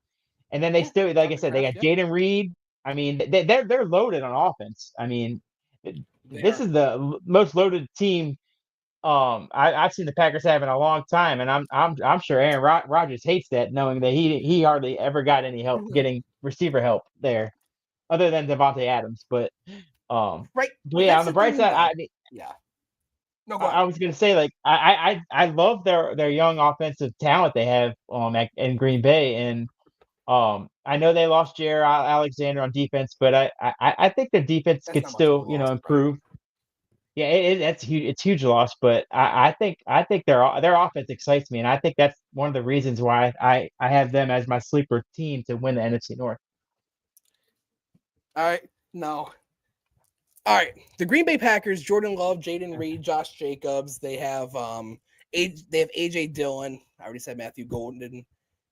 and then they still, like I said, they got Jaden Reed. I mean, they're loaded on offense. I mean, this is the most loaded team I've seen the Packers have in a long time, and I'm sure Aaron Rodgers hates that, knowing that he hardly ever got any help getting receiver help there, other than Devontae Adams. But Right. but yeah, on the bright side, yeah. No, go ahead. I was gonna say, like, I love their young offensive talent they have in Green Bay, and I know they lost Jair Alexander on defense, but I think the defense could still improve. Yeah, that's huge. It's a huge loss, but I think their offense excites me, and I think that's one of the reasons why I have them as my sleeper team to win the NFC North. All right, no. All right, the Green Bay Packers: Jordan Love, Jaden Reed, Josh Jacobs. They have AJ Dillon. I already said Matthew Golden,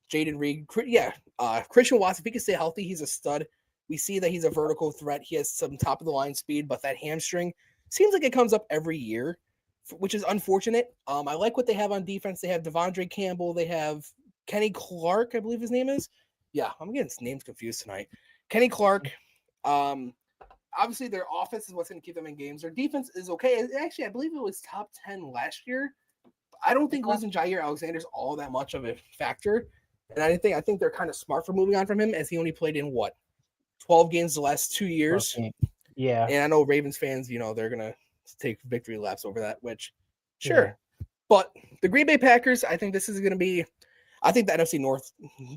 Jaden Reed. Yeah, Christian Watson. If he can stay healthy, he's a stud. We see that he's a vertical threat. He has some top of the line speed, but that hamstring seems like it comes up every year, which is unfortunate. I like what they have on defense. They have Devondre Campbell. They have Kenny Clark, I believe his name is. Yeah, I'm getting his names confused tonight. Kenny Clark. Obviously, their offense is what's going to keep them in games. Their defense is okay. Actually, I believe it was top 10 last year. I don't think losing Jair Alexander is all that much of a factor. And I think they're kind of smart for moving on from him, as he only played in 12 games the last 2 years. Okay. Yeah. And I know Ravens fans, they're going to take victory laps over that, which, sure. Yeah. But the Green Bay Packers, I think this is going to be, I think the NFC North,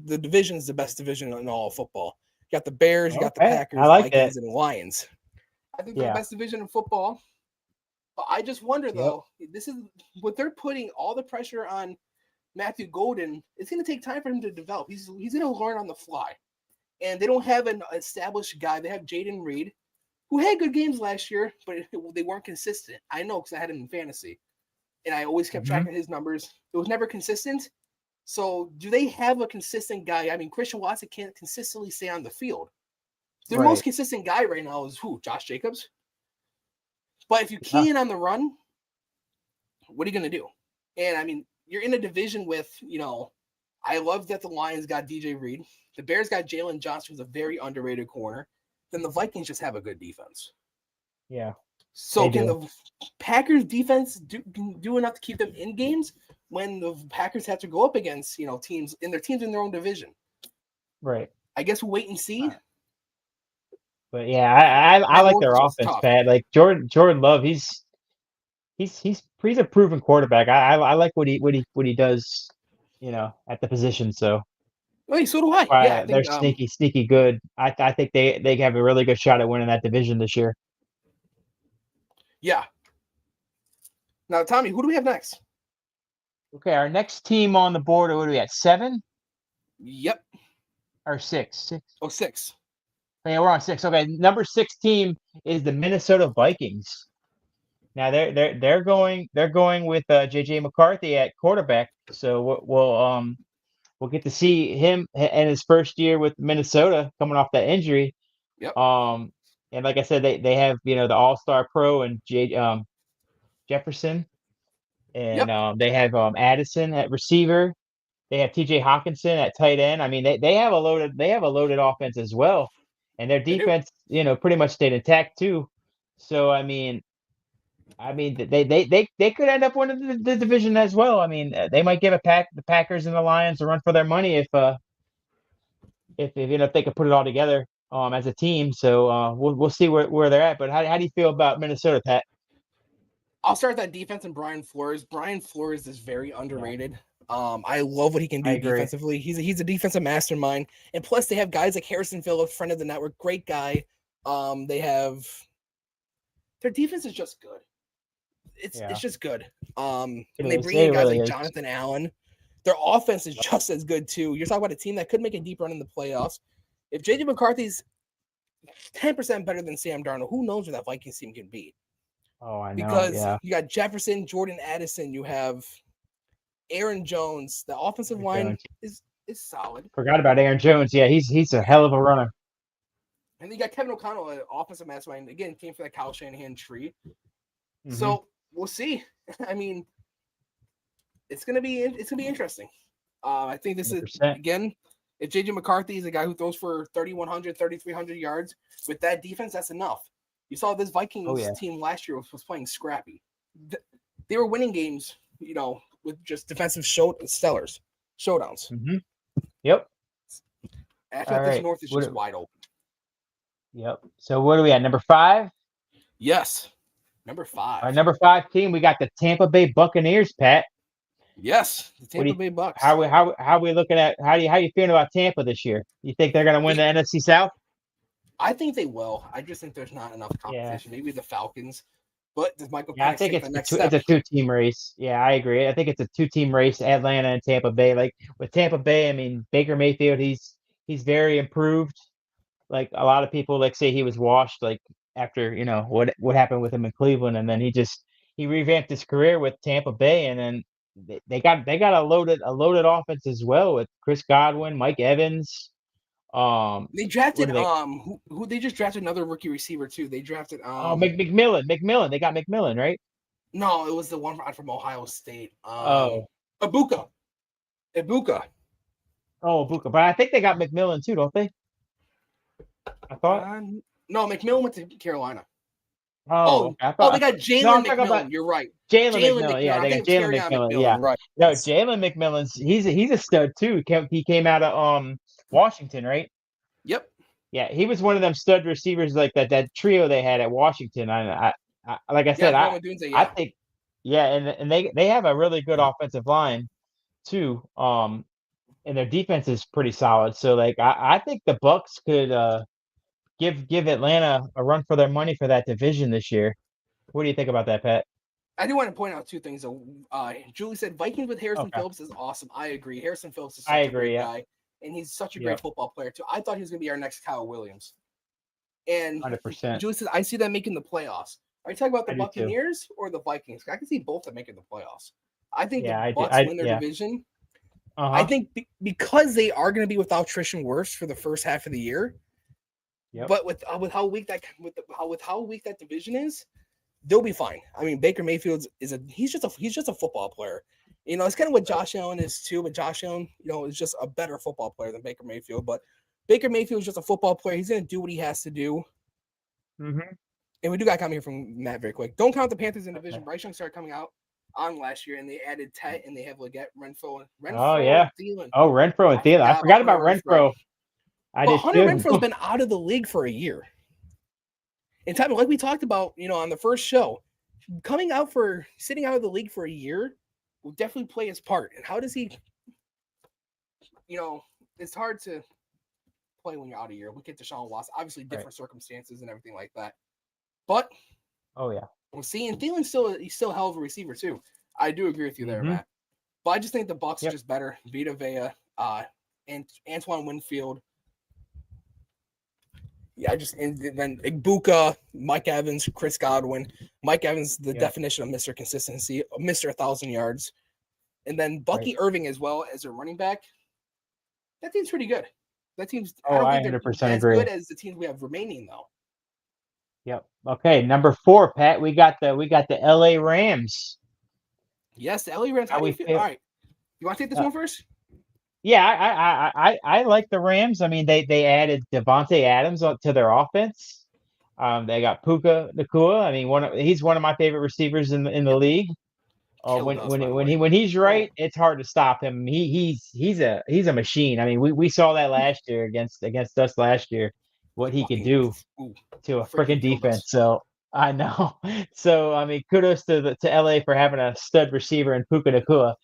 the division is the best division in all of football. You got the Bears, you got the Packers, Vikings, and Lions. I think they're the best division in football. But I just wonder, though, this is what they're putting all the pressure on Matthew Golden. It's going to take time for him to develop. He's going to learn on the fly. And they don't have an established guy. They have Jaden Reed, who had good games last year, but they weren't consistent. I know because I had him in fantasy. And I always kept track of his numbers. It was never consistent. So do they have a consistent guy? I mean, Christian Watson can't consistently stay on the field. Their most consistent guy right now is who? Josh Jacobs? But if you key in on the run, what are you going to do? And, I mean, you're in a division with, I love that the Lions got DJ Reed. The Bears got Jalen Johnson, who's a very underrated corner. Then the Vikings just have a good defense. Yeah. So can the Packers defense do enough to keep them in games when the Packers have to go up against, teams in their own division? Right. I guess we'll wait and see. But yeah, I like their offense, Pat. Like Jordan Love, he's a proven quarterback. I like what he does, at the position. So. Hey, so do I. Yeah, they're sneaky good. I think they have a really good shot at winning that division this year. Yeah. Now, Tommy, who do we have next? Okay, our next team on the board, what are we at? 7? Yep. Or 6? 6. Oh, 6. Yeah, we're on 6. Okay, number 6 team is the Minnesota Vikings. Now they're going with JJ McCarthy at quarterback. So we'll get to see him in his first year with Minnesota, coming off that injury. Yep. And like I said, they have the All-Star Pro and Jefferson, and they have Addison at receiver. They have T.J. Hawkinson at tight end. I mean, they have a loaded offense as well, and their defense pretty much stayed intact too. So I mean they could end up winning the division as well. I mean, they might give the Packers and the Lions a run for their money if they could put it all together as a team. So we'll see where they're at. But how do you feel about Minnesota, Pat? I'll start that defense and Brian Flores. Brian Flores is very underrated. I love what he can do defensively. He's a defensive mastermind. And plus they have guys like Harrison Phillips, friend of the network, great guy. They have their defense is just good. It's just good. And they bring in guys like Jonathan Allen. Their offense is just as good too. You're talking about a team that could make a deep run in the playoffs. If JJ McCarthy's 10% better than Sam Darnold, who knows where that Vikings team can be? Oh, I know. Because you got Jefferson, Jordan Addison, you have Aaron Jones. The offensive line is solid. Forgot about Aaron Jones. Yeah, he's a hell of a runner. And then you got Kevin O'Connell, an offensive mastermind. Again, came from that Kyle Shanahan tree. Mhm. So we'll see. I mean, it's gonna be interesting. I think this 100%. is again. If JJ McCarthy is a guy who throws for 3,100, 3,300 yards with that defense, that's enough. You saw this Vikings team last year was playing scrappy. They were winning games, with just defensive showdowns. Mm-hmm. Yep. I feel like this North is just wide open. Yep. So what are we at? Number 5? Yes. Number 5. Our number 5 team, we got the Tampa Bay Buccaneers, Pat. Yes, the Tampa Bay Bucs. How we looking at how you feeling about Tampa this year? You think they're going to win the NFC South? I think they will. I just think there's not enough competition. Maybe the Falcons, but does Michael? Yeah, I think it's a 2-team race. Yeah, I agree. I think it's a 2-team race. Atlanta and Tampa Bay. Like with Tampa Bay, I mean Baker Mayfield, he's very improved. Like a lot of people say he was washed. Like after what happened with him in Cleveland, and then he revamped his career with Tampa Bay, and then they got a loaded offense as well with Chris Godwin, Mike Evans. They drafted who they just drafted another rookie receiver too. They drafted McMillan. They got McMillan, right? No, it was the one from Ohio State. Ibuka. Oh, Ibuka. But I think they got McMillan too, don't they? I thought. No, McMillan went to Carolina. They got Jalen McMillan. You're right. Jalen McMillan. Yeah, they got Jalen McMillan. Yeah, right. No, Jalen McMillan's he's a stud too. He came out of Washington, right? Yep. Yeah, he was one of them stud receivers like that trio they had at Washington. I like I said, I think, and they have a really good offensive line too. And their defense is pretty solid. So like I think the Bucs could give Atlanta a run for their money for that division this year. What do you think about that, Pat? I do want to point out 2 things. Julie said Vikings with Harrison Phillips is awesome. I agree. Harrison Phillips is such a great guy, and he's such a great football player too. I thought he was going to be our next Kyle Williams. And 100%. Julie said, I see them making the playoffs. Are you talking about the Buccaneers or the Vikings? I can see both of them making the playoffs. I think the Bucs win their division. I think because they are going to be without Tristan Wirfs for the first half of the year. Yep. But with how weak that division is, they'll be fine. I mean, Baker Mayfield he's just a football player. It's kind of what Josh Allen is too. But Josh Allen, is just a better football player than Baker Mayfield. But Baker Mayfield is just a football player. He's going to do what he has to do. Mm-hmm. And we do got to come here from Matt very quick. Don't count the Panthers in the division. Bryce Young started coming out on last year, and they added Tet, and they have Leggett, Renfro. Oh yeah. Thielen. Oh, Renfro and Thielen. I forgot about Renfro. Hunter Renfro's been out of the league for a year. In time, like we talked about, on the first show, sitting out of the league for a year will definitely play his part. And how does he? It's hard to play when you're out of a year. We get Deshaun Watson, obviously different circumstances and everything like that. But we're seeing Thielen he's still a hell of a receiver too. I do agree with you there, Matt. But I just think the Bucs are just better. Vita Vea, and Antoine Winfield. Yeah, and then Ibuka, Mike Evans, Chris Godwin. Mike Evans, the definition of Mr. Consistency, Mr. 1,000 yards. And then Bucky Irving as well as a running back. That team's pretty good. That team's I 100% agree. As good as the teams we have remaining though. Yep. Okay, number 4, Pat. We got the LA Rams. Yes, the LA Rams. How do you feel? All right. You want to take this one first? Yeah, I like the Rams. I mean, they added Devontae Adams to their offense. They got Puka Nacua. I mean, he's one of my favorite receivers in the league. When he's right, it's hard to stop him. He's a machine. I mean, we saw that last year against us last year, what he could do to a freaking defense. So I know. So I mean, kudos to LA for having a stud receiver in Puka Nacua.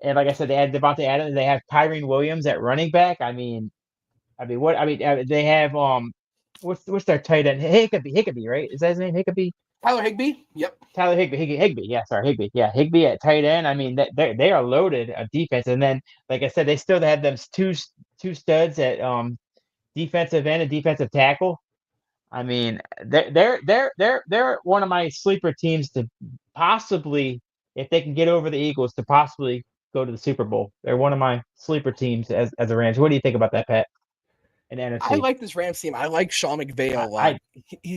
And like I said, they had Devontae Adams. They have Tyrone Williams at running back. I mean, they have what's their tight end? Higbee, right? Is that his name? Higbee? Tyler Higbee. Yep. Tyler Higbee. Yeah, sorry, Higbee. Yeah, Higbee at tight end. I mean, they are loaded at defense. And then, like I said, they still have them two studs at defensive end and defensive tackle. I mean, they're one of my sleeper teams to possibly, if they can get over the Eagles, to possibly go to the Super Bowl. They're one of my sleeper teams as a Rams. What do you think about that, Pat? In I NFC, like this Rams team. I like Sean McVay a lot. I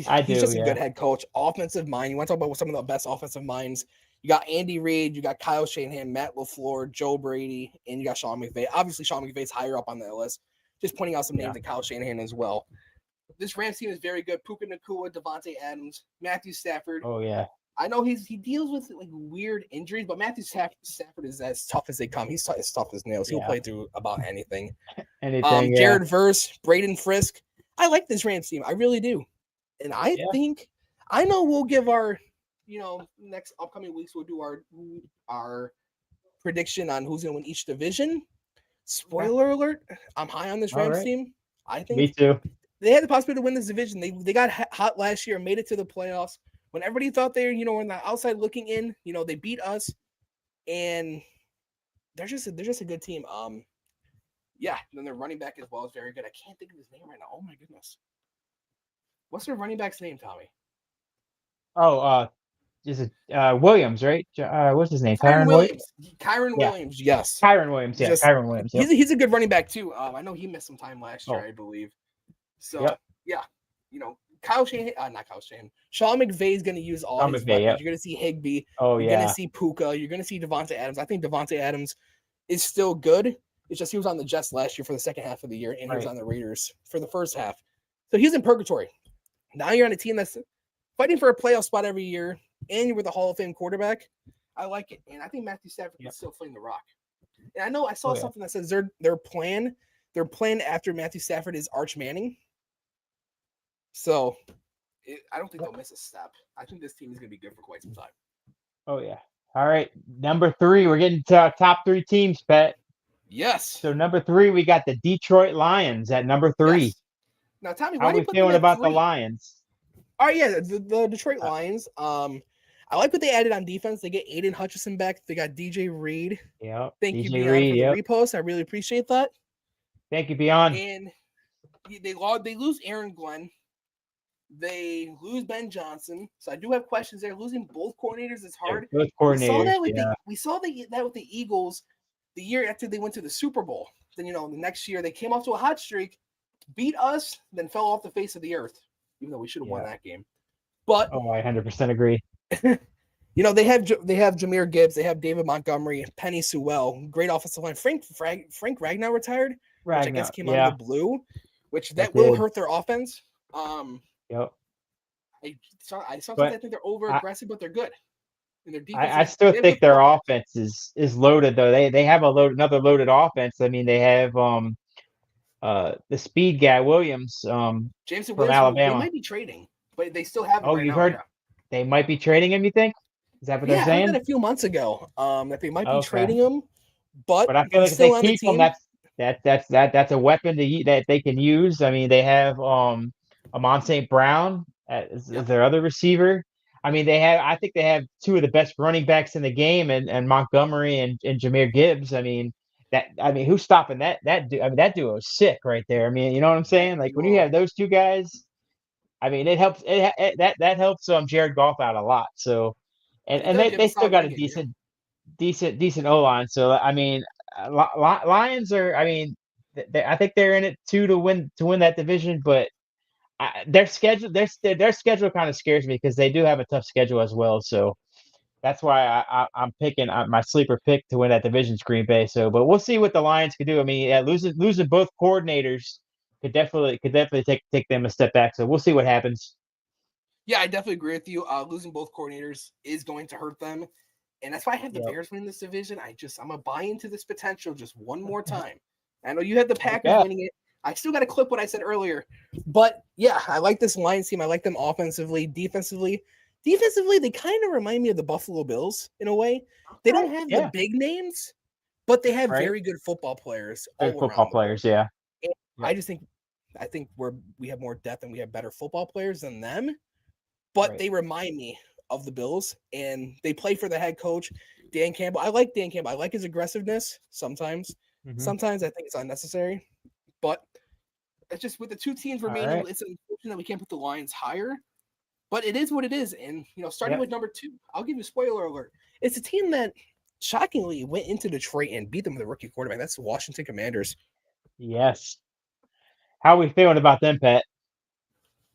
I He's do, just a yeah. good head coach. Offensive mind. You want to talk about some of the best offensive minds? You got Andy Reid, you got Kyle Shanahan, Matt LaFleur, Joe Brady, and you got Sean McVay. Obviously, Sean McVay's higher up on the list. Just pointing out some names like Kyle Shanahan as well. This Rams team is very good. Puka Nacua, Devontae Adams, Matthew Stafford. Oh yeah. I know he deals with like weird injuries, but Matthew Stafford is as tough as they come. He's as tough as nails. He'll play through about anything. Anything. Jared Verse, Braden Frisk. I like this Rams team. I really do. And I think I know we'll give our, next upcoming weeks we'll do our prediction on who's going to win each division. Spoiler alert, I'm high on this Rams team. I think Me too. they had the possibility to win this division. They got hot last year, made it to the playoffs. When everybody thought they were on the outside looking in, they beat us, and they're just a good team. Then their running back as well is very good. I can't think of his name right now. Oh my goodness, what's their running back's name, Tommy? Oh, is it Williams, right? What's his name? Kyron Williams. Kyron Williams, yes. Kyron Williams, yeah. Kyron Williams. Yep. He's a good running back too. I know he missed some time last year, I believe. So Kyle Shanahan, not Kyle Shanahan. Sean McVay is going to use all his weapons. You're going to see Higbee. You're going to see Puka. You're going to see Devontae Adams. I think Devontae Adams is still good. It's just he was on the Jets last year for the second half of the year, and he was on the Raiders for the first half. So he's in purgatory. Now you're on a team that's fighting for a playoff spot every year, and you're with a Hall of Fame quarterback. I like it, and I think Matthew Stafford can still fling the rock. And I know I saw something that says their plan after Matthew Stafford is Arch Manning. So, I don't think they'll miss a step. I think this team is going to be good for quite some time. Oh, yeah. All right. Number 3, we're getting to our top 3 teams, Pat. Yes. So, number 3, we got the Detroit Lions at number 3. Yes. Now, Tommy, how are we feeling about the Lions? Oh, yeah, the Detroit Lions. I like what they added on defense. They get Aiden Hutchinson back. They got DJ Reed. Yeah. Thank you, Beyond, for the repost. I really appreciate that. Thank you, Beyond. And they lose Aaron Glenn. They lose Ben Johnson, so I do have questions there. Losing both coordinators is hard. Yeah, both coordinators. We saw that with the Eagles the year after they went to the Super Bowl. Then the next year they came off to a hot streak, beat us, then fell off the face of the earth. Even though we should have won that game. But I 100% agree. They have Jahmyr Gibbs, they have David Montgomery, Penny Sewell, great offensive line. Frank Ragnow retired, which I guess came out of the blue, which that will hurt their offense. Yep. I think they're over aggressive, but they're good. And their defense. I still think their offense is loaded though. They have another loaded offense. I mean, they have the speed guy Williams, Jameson from Alabama. They might be trading, but they still have. You heard? They might be trading him. You think? Is that what they're saying? I heard that a few months ago. That they might be trading him, but I feel like if they keep him, that's a weapon that they can use. I mean, they have Amon St. Brown as their other receiver. I mean, I think they have 2 of the best running backs in the game, and Montgomery and Jahmyr Gibbs. I mean, who's stopping that dude? I mean, that duo is sick right there. I mean, you know what I'm saying? Like when you have those 2 guys, I mean, it helps. That helps Jared Goff out a lot. So, and they still got a decent O-line. So I mean, Lions are. I mean, I think they're in it too to win that division, but. Their schedule kind of scares me because they do have a tough schedule as well. So that's why I'm picking my sleeper pick to win that division's Green Bay. So, but we'll see what the Lions can do. I mean, losing both coordinators could definitely take them a step back. So we'll see what happens. Yeah, I definitely agree with you. Losing both coordinators is going to hurt them, and that's why I have the Bears winning this division. I'm gonna buy into this potential just one more time. I know you had the Packers winning it. I still got to clip what I said earlier. But, yeah, I like this Lions team. I like them offensively. Defensively, they kind of remind me of the Buffalo Bills in a way. They don't have the big names, but they have very good football players. I think we have more depth and we have better football players than them. But they remind me of the Bills, and they play for the head coach, Dan Campbell. I like Dan Campbell. I like his aggressiveness sometimes. Mm-hmm. Sometimes I think it's unnecessary. But it's just with the 2 teams remaining, it's unfortunate that we can't put the Lions higher. But it is what it is. And, starting with number 2, I'll give you a spoiler alert. It's a team that shockingly went into Detroit and beat them with a rookie quarterback. That's the Washington Commanders. Yes. How are we feeling about them, Pat?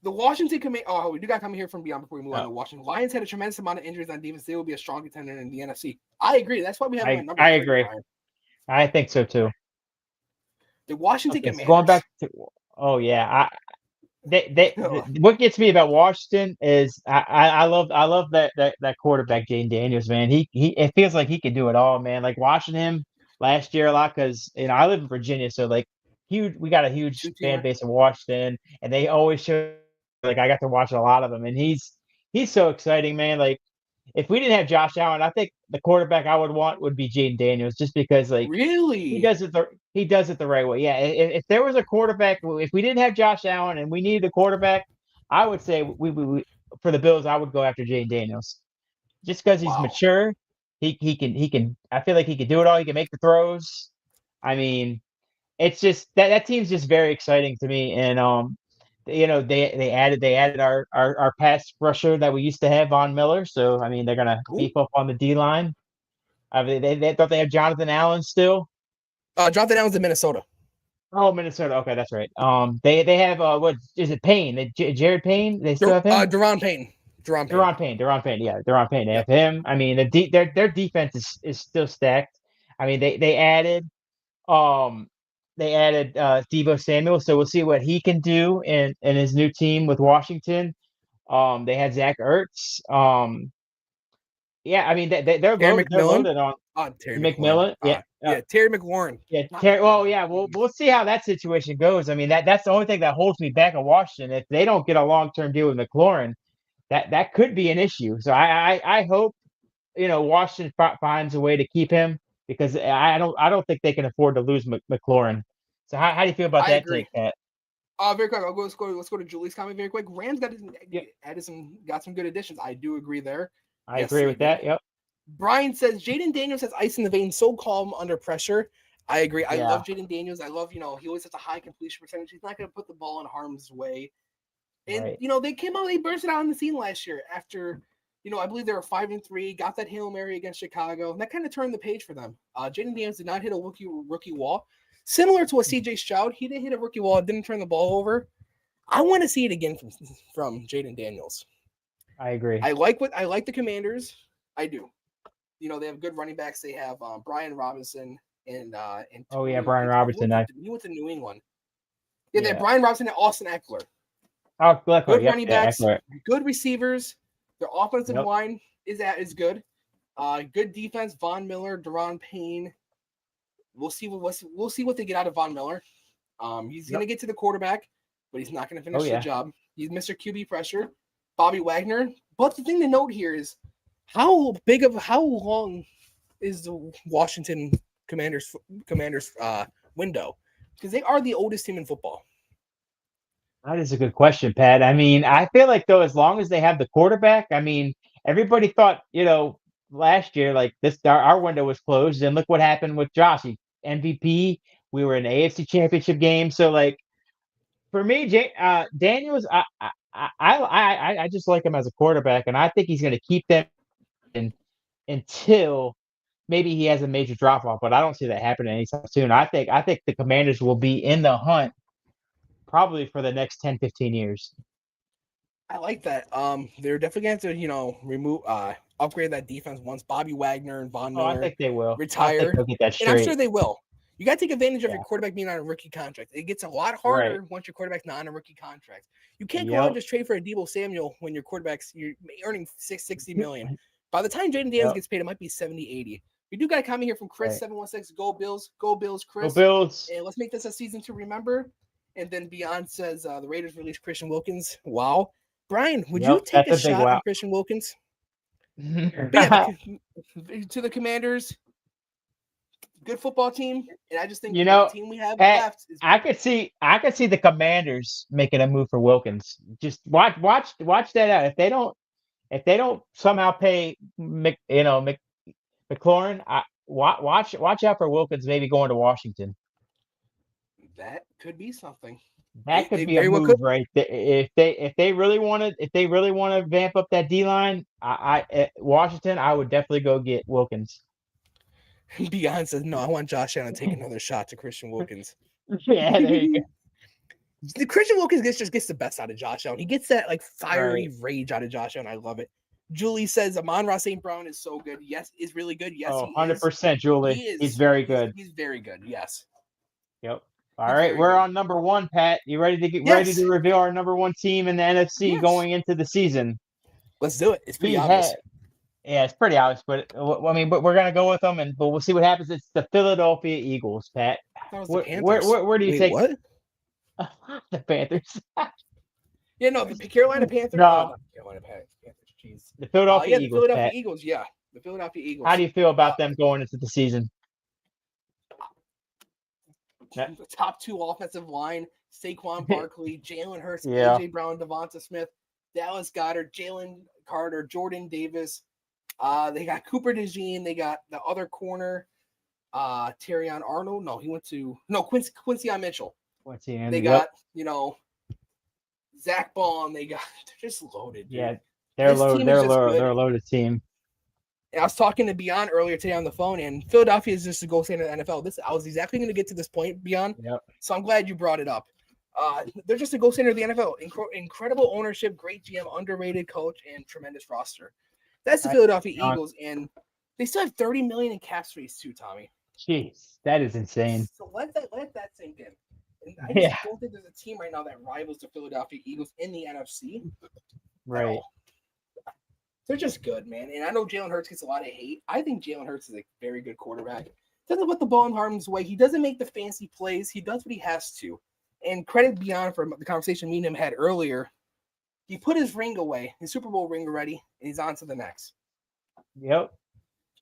The Washington Commanders. Oh, we do got to come here from beyond before we move on Oh. to Washington. Lions had a tremendous amount of injuries on defense. They will be a strong contender in the NFC. I agree. That's why we have them at number I 3, agree. Brian. I think so too. The Washington Okay, so Commanders. going back to, oh yeah, what gets me about Washington is I love that quarterback Jane Daniels, man. He it feels like he can do it all, man. Like watching him last year a lot because I live in Virginia, so like we got a huge fan base in Washington, and they always show like I got to watch a lot of them, and he's so exciting, man. Like if we didn't have Josh Allen, I think the quarterback I would want would be Jaden Daniels, just because like Really? he does it the right way. Yeah, if there was a quarterback, if we didn't have Josh Allen and we needed a quarterback, I would say we for the Bills, I would go after Jaden Daniels, just because he's mature. He can. I feel like he can do it all. He can make the throws. I mean, it's just that team's just very exciting to me. And they added our pass rusher that we used to have, Von Miller. So I mean, they're gonna beef up on the D line. I mean, they thought they had Jonathan Allen still. Jonathan Allen's in Minnesota. Oh, Minnesota. Okay, that's right. They have what is it? Payne, Jared Payne. They still have him. Deron Payne. Deron Payne. Yeah, Deron Payne. They have him. I mean, their defense is still stacked. I mean, they added Deebo Samuel, so we'll see what he can do in his new team with Washington. They had Zach Ertz. Yeah, I mean they're loaded on Terry McMillan. Terry McLaurin. We'll see how that situation goes. I mean that's the only thing that holds me back in Washington. If they don't get a long-term deal with McLaurin, that could be an issue. So I hope Washington finds a way to keep him, because I don't think they can afford to lose McLaurin. So how do you feel about that take, Pat? Very quick. Let's go to Julie's comment very quick. Rams got some good additions. I do agree there. I agree with that. Yep. Brian says Jaden Daniels has ice in the veins, so calm under pressure. I agree. I love Jaden Daniels. I love, he always has a high completion percentage. He's not going to put the ball in harm's way. And, they came out, they bursted out on the scene last year after, I believe they were 5-3, got that Hail Mary against Chicago. And that kind of turned the page for them. Jaden Daniels did not hit a rookie wall. Similar to what CJ Stroud, he didn't hit a rookie wall, didn't turn the ball over. I want to see it again from Jaden Daniels. I agree. I like the Commanders. I do. They have good running backs. They have Brian Robinson and Brian Robinson. He went to New England. Yeah, they have Brian Robinson and Austin Eckler. Oh, good running backs, good receivers. Their offensive line is good. Good defense. Von Miller, Deron Payne. We'll see what they get out of Von Miller. He's gonna get to the quarterback, but he's not gonna finish the job. He's Mr. QB pressure. Bobby Wagner. But the thing to note here is how long is the Washington Commanders window? Because they are the oldest team in football. That is a good question, Pat. I mean, I feel like though, as long as they have the quarterback, I mean, everybody thought, last year like our window was closed, and look what happened with Josh. He MVP. We were in the AFC Championship game, so like for me, Daniels, I just like him as a quarterback, and I think he's going to keep them until maybe he has a major drop off, but I don't see that happening anytime soon. I think the Commanders will be in the hunt probably for the next 10, 15 years. I like that. They're definitely going to remove upgrade that defense once Bobby Wagner and Von Miller I think they will retire. They'll get that straight. And I'm sure they will. You got to take advantage of your quarterback being on a rookie contract. It gets a lot harder once your quarterback's not on a rookie contract. You can't go out and just trade for a Deebo Samuel when your you're earning $60 million. By the time Jaden Daniels gets paid, it might be 70, 80. We do got a comment here from Chris 716. Go Bills, Chris. Go Bills. And let's make this a season to remember. And then Beyond says the Raiders released Christian Wilkins. Wow. Brian, would you take a shot at Christian Wilkins? To the Commanders, good football team, and I just think the team we have left is I could see the Commanders making a move for Wilkins. Just watch that out. If they don't somehow pay McLaurin, watch out for Wilkins maybe going to Washington. That could be something. That could be a move, right? If they really want to vamp up that D line, Washington, I would definitely go get Wilkins. Beyond says, no, I want Josh Allen to take another shot to Christian Wilkins. Yeah, there you go. The Christian Wilkins just gets the best out of Josh Allen. He gets that like fiery rage out of Josh Allen. I love it. Julie says Amon-Ra St. Brown is so good. Yes, is really good. Yes, Oh, he 100%, Julie. He is. He's very good. He's very good. Yes. Yep. All right, we're on number 1, Pat. You ready to get ready to reveal our number 1 team in the NFC going into the season? Let's do it. It's pretty obvious. Yeah, it's pretty obvious, but I mean, but we're gonna go with them, but we'll see what happens. It's the Philadelphia Eagles, Pat. Where do you take what? The Panthers? Yeah, no, the Carolina Panthers. No, Carolina Panthers. Jeez. The Philadelphia Eagles. The Philadelphia Eagles. Yeah, the Philadelphia Eagles. How do you feel about them going into the season? The top 2 offensive line: Saquon Barkley, Jalen Hurts, AJ Brown, Devonta Smith, Dallas Goedert, Jalen Carter, Jordan Davis. They got Cooper DeJean. They got the other corner, Terrion Arnold. No, he went to Quincy Mitchell. They got Zach Ball. They're just loaded. Dude. Yeah, they're loaded. They're a loaded team. And I was talking to Beyond earlier today on the phone, and Philadelphia is just a gold standard of the NFL. I was exactly going to get to this point, Beyond. Yep. So I'm glad you brought it up. They're just a gold standard of the NFL. Incredible ownership, great GM, underrated coach, and tremendous roster. That's the Philadelphia Eagles, and they still have $30 million in cap space too, Tommy. Jeez, that is insane. So let that sink in. And I just don't think there's a team right now that rivals the Philadelphia Eagles in the NFC. Right. They're just good, man. And I know Jalen Hurts gets a lot of hate. I think Jalen Hurts is a very good quarterback. Doesn't put the ball in harm's way. He doesn't make the fancy plays. He does what he has to. And credit Beyond for the conversation me and him had earlier. He put his ring away, his Super Bowl ring already, and he's on to the next. Yep.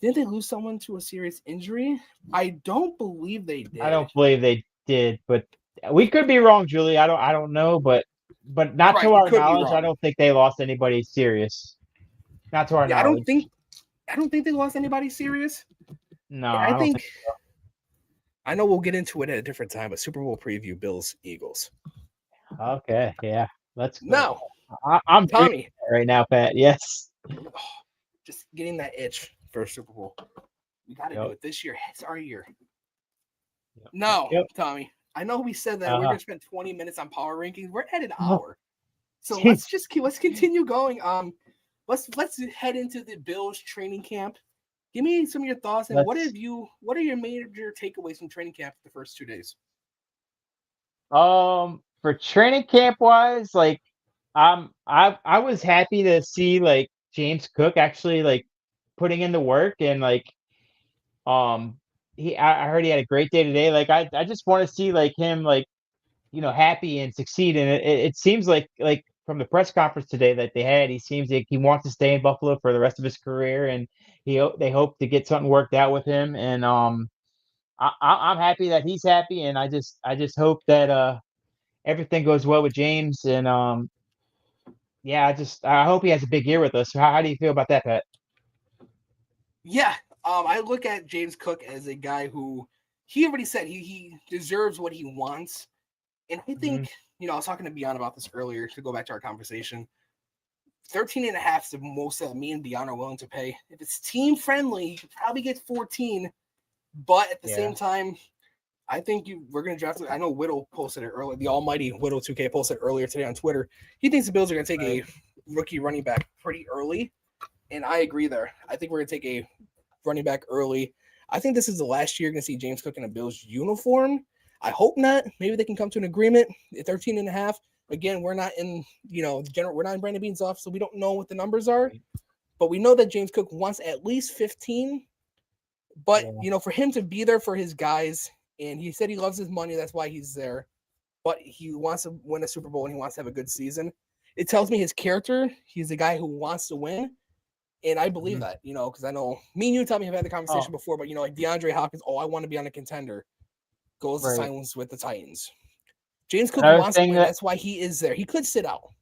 Didn't they lose someone to a serious injury? I don't believe they did. I don't believe they did, but we could be wrong, Julie. I don't know, but not to our knowledge, I don't think they lost anybody serious. Not to our knowledge. I don't think they lost anybody serious. No, I think so. I know we'll get into it at a different time, but Super Bowl preview: Bills, Eagles. Okay, yeah, let's go. No, I'm Tommy right now, Pat. Yes, just getting that itch for a Super Bowl. We got to do it this year. It's our year. No, Tommy. I know we said that we're going to spend 20 minutes on power rankings. We're at an hour, so let's continue going. Let's head into the Bills training camp. Give me some of your thoughts and what are your major takeaways from training camp the first 2 days? For training camp wise, like I was happy to see like James Cook actually like putting in the work and like I heard he had a great day today. Like I just want to see like him like happy and succeed. And it seems like from the press conference today that they had, he seems like he wants to stay in Buffalo for the rest of his career, and they hope to get something worked out with him. And I'm happy that he's happy, and I just hope that everything goes well with James. And I hope he has a big year with us. How do you feel about that, Pat? Yeah, I look at James Cook as a guy who he already said he deserves what he wants, and I think. I was talking to Beyond about this earlier to go back to our conversation. 13.5 is the most that me and Beyond are willing to pay. If it's team friendly, you could probably get 14. But at the same time, I think we're going to draft. I know Whittle posted it earlier. The almighty Whittle 2K posted earlier today on Twitter. He thinks the Bills are going to take a rookie running back pretty early. And I agree there. I think we're going to take a running back early. I think this is the last year you're going to see James Cook in a Bills uniform. I hope not. Maybe they can come to an agreement at 13.5. Again, we're not in, we're not in Brandon Beane's office, so we don't know what the numbers are. But we know that James Cook wants at least 15. But, for him to be there for his guys, and he said he loves his money, that's why he's there. But he wants to win a Super Bowl and he wants to have a good season. It tells me his character. He's a guy who wants to win. And I believe that, because I know me and you, Tommy, have had the conversation before, but, like DeAndre Hopkins, I want to be on a contender. Goes to silence with the Titans. James Cook wants to win. That's why he is there. He could sit out.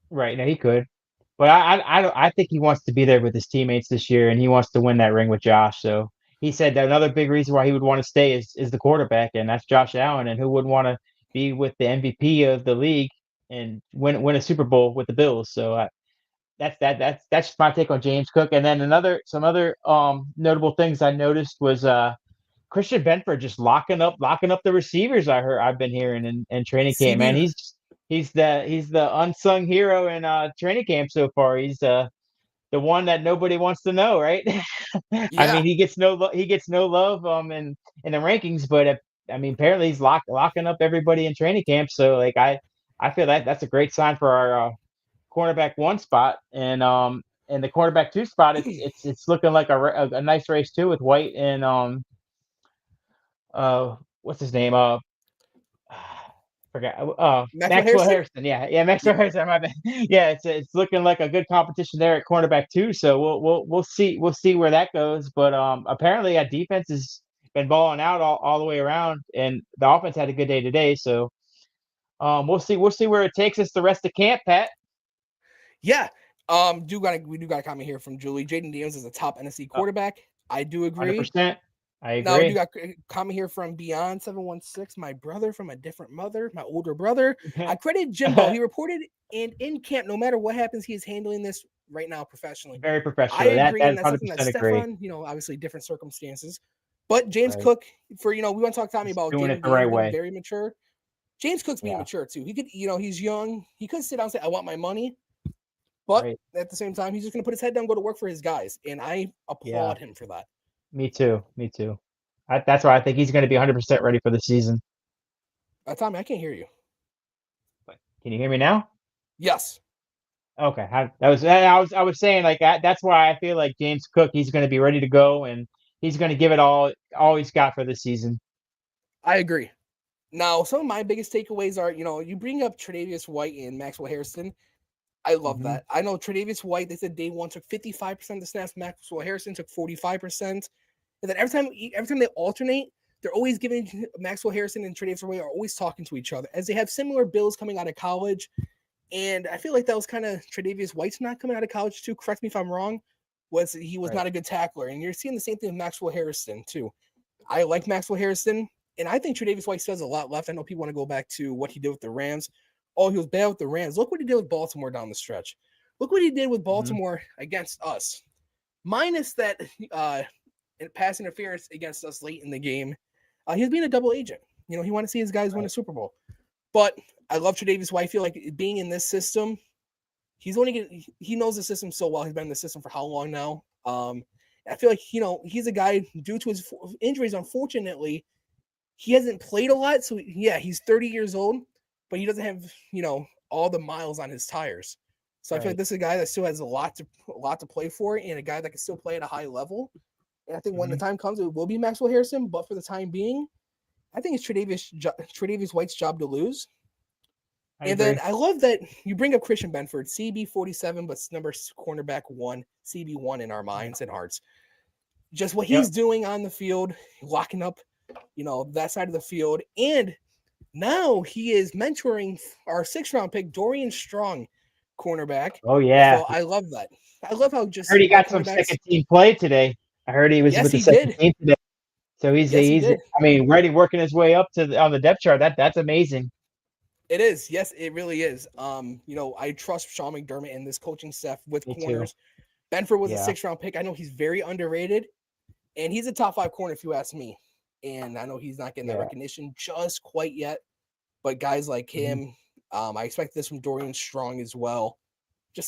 Right. No, he could. But I think he wants to be there with his teammates this year, and he wants to win that ring with Josh. So he said that another big reason why he would want to stay is the quarterback, and that's Josh Allen. And who wouldn't want to be with the MVP of the league and win a Super Bowl with the Bills? So that's just my take on James Cook. And then some other notable things I noticed was Christian Benford just locking up the receivers. I've been hearing in training camp. Man, CB. he's the unsung hero in training camp so far. He's the one that nobody wants to know, right? I Yeah. mean, he gets no love in the rankings, but I mean, apparently he's locking up everybody in training camp. So like I feel that that's a great sign for our cornerback 1 spot, and the cornerback 2 spot. It's looking like a nice race too with White and what's his name forgot Maxwell Maxwell Harrison? Harrison. Yeah, Maxwell Harrison. My bad. Yeah, it's looking like a good competition there at cornerback too. So we'll see where that goes. But apparently our defense has been balling out all the way around, and the offense had a good day today. So we'll see where it takes us the rest of camp, Pat. Yeah. We do got a comment here from Julie. Jaden Daniels is a top NFC quarterback. I do agree. 100%. I Now we do agree. got a comment here from Beyond 716. My brother from a different mother, my older brother. I credit Jimbo. He reported and in camp, no matter what happens, he is handling this right now professionally. Very I professional. agree, That and that's something 100% that agree. Stefan, obviously different circumstances. But James Right. Cook, we want to talk to Tommy He's about doing Jaden it the right Daniels being way. very mature. James Cook's being Yeah. mature too. He could, he's young. He could sit down and say, I want my money. But Right. at the same time, he's just going to put his head down, go to work for his guys. And I applaud him for that. Me too. That's why I think he's going to be 100% ready for the season. Tommy, I can't hear you. Can you hear me now? Yes. Okay. I was saying like that's why I feel like James Cook, he's going to be ready to go, and he's going to give it all he's got for the season. I agree. Now, some of my biggest takeaways are, you bring up Tre'Davious White and Maxwell Harrison. I love that. I know Tre'Davious White, they said day 1 took 55% of the snaps. Maxwell Harrison took 45%. And then every time they alternate, they're always giving Maxwell Harrison and Tre'Davious White are always talking to each other as they have similar bills coming out of college. And I feel like that was kind of Tre'Davious White's not coming out of college too. Correct me if I'm wrong. He was not a good tackler. And you're seeing the same thing with Maxwell Harrison too. I like Maxwell Harrison. And I think Tre'Davious White still has a lot left. I know people want to go back to what he did with the Rams. Oh, he was bad with the Rams. Look what he did with Baltimore down the stretch. Look what he did with Baltimore against us. Minus that pass interference against us late in the game. He was being a double agent. He wanted to see his guys win a Super Bowl. But I love Tre'Davious White. I feel like being in this system, he knows the system so well. He's been in the system for how long now? I feel like, he's a guy, due to his injuries, unfortunately, he hasn't played a lot. So, yeah, he's 30 years old, but he doesn't have, all the miles on his tires. So I feel like this is a guy that still has a lot to play for, and a guy that can still play at a high level. And I think when the time comes, it will be Maxwell Harrison. But for the time being, I think it's Tre'Davious White's job to lose. Then I love that you bring up Christian Benford, CB47, but number cornerback 1, CB1 in our minds and hearts. Just what he's doing on the field, locking up, that side of the field. And now he is mentoring our 6th-round pick, Dorian Strong, cornerback. Oh, yeah. So I love that. I love how just. I heard he got some second team play today. I heard he was with the second team today. So he's ready, working his way up on the depth chart. That's amazing. It is. Yes, it really is. I trust Sean McDermott and this coaching staff with corners. Benford was a 6th-round pick. I know he's very underrated, and he's a top 5 corner if you ask me. And I know he's not getting that recognition just quite yet, but guys like him, I expect this from Dorian Strong as well.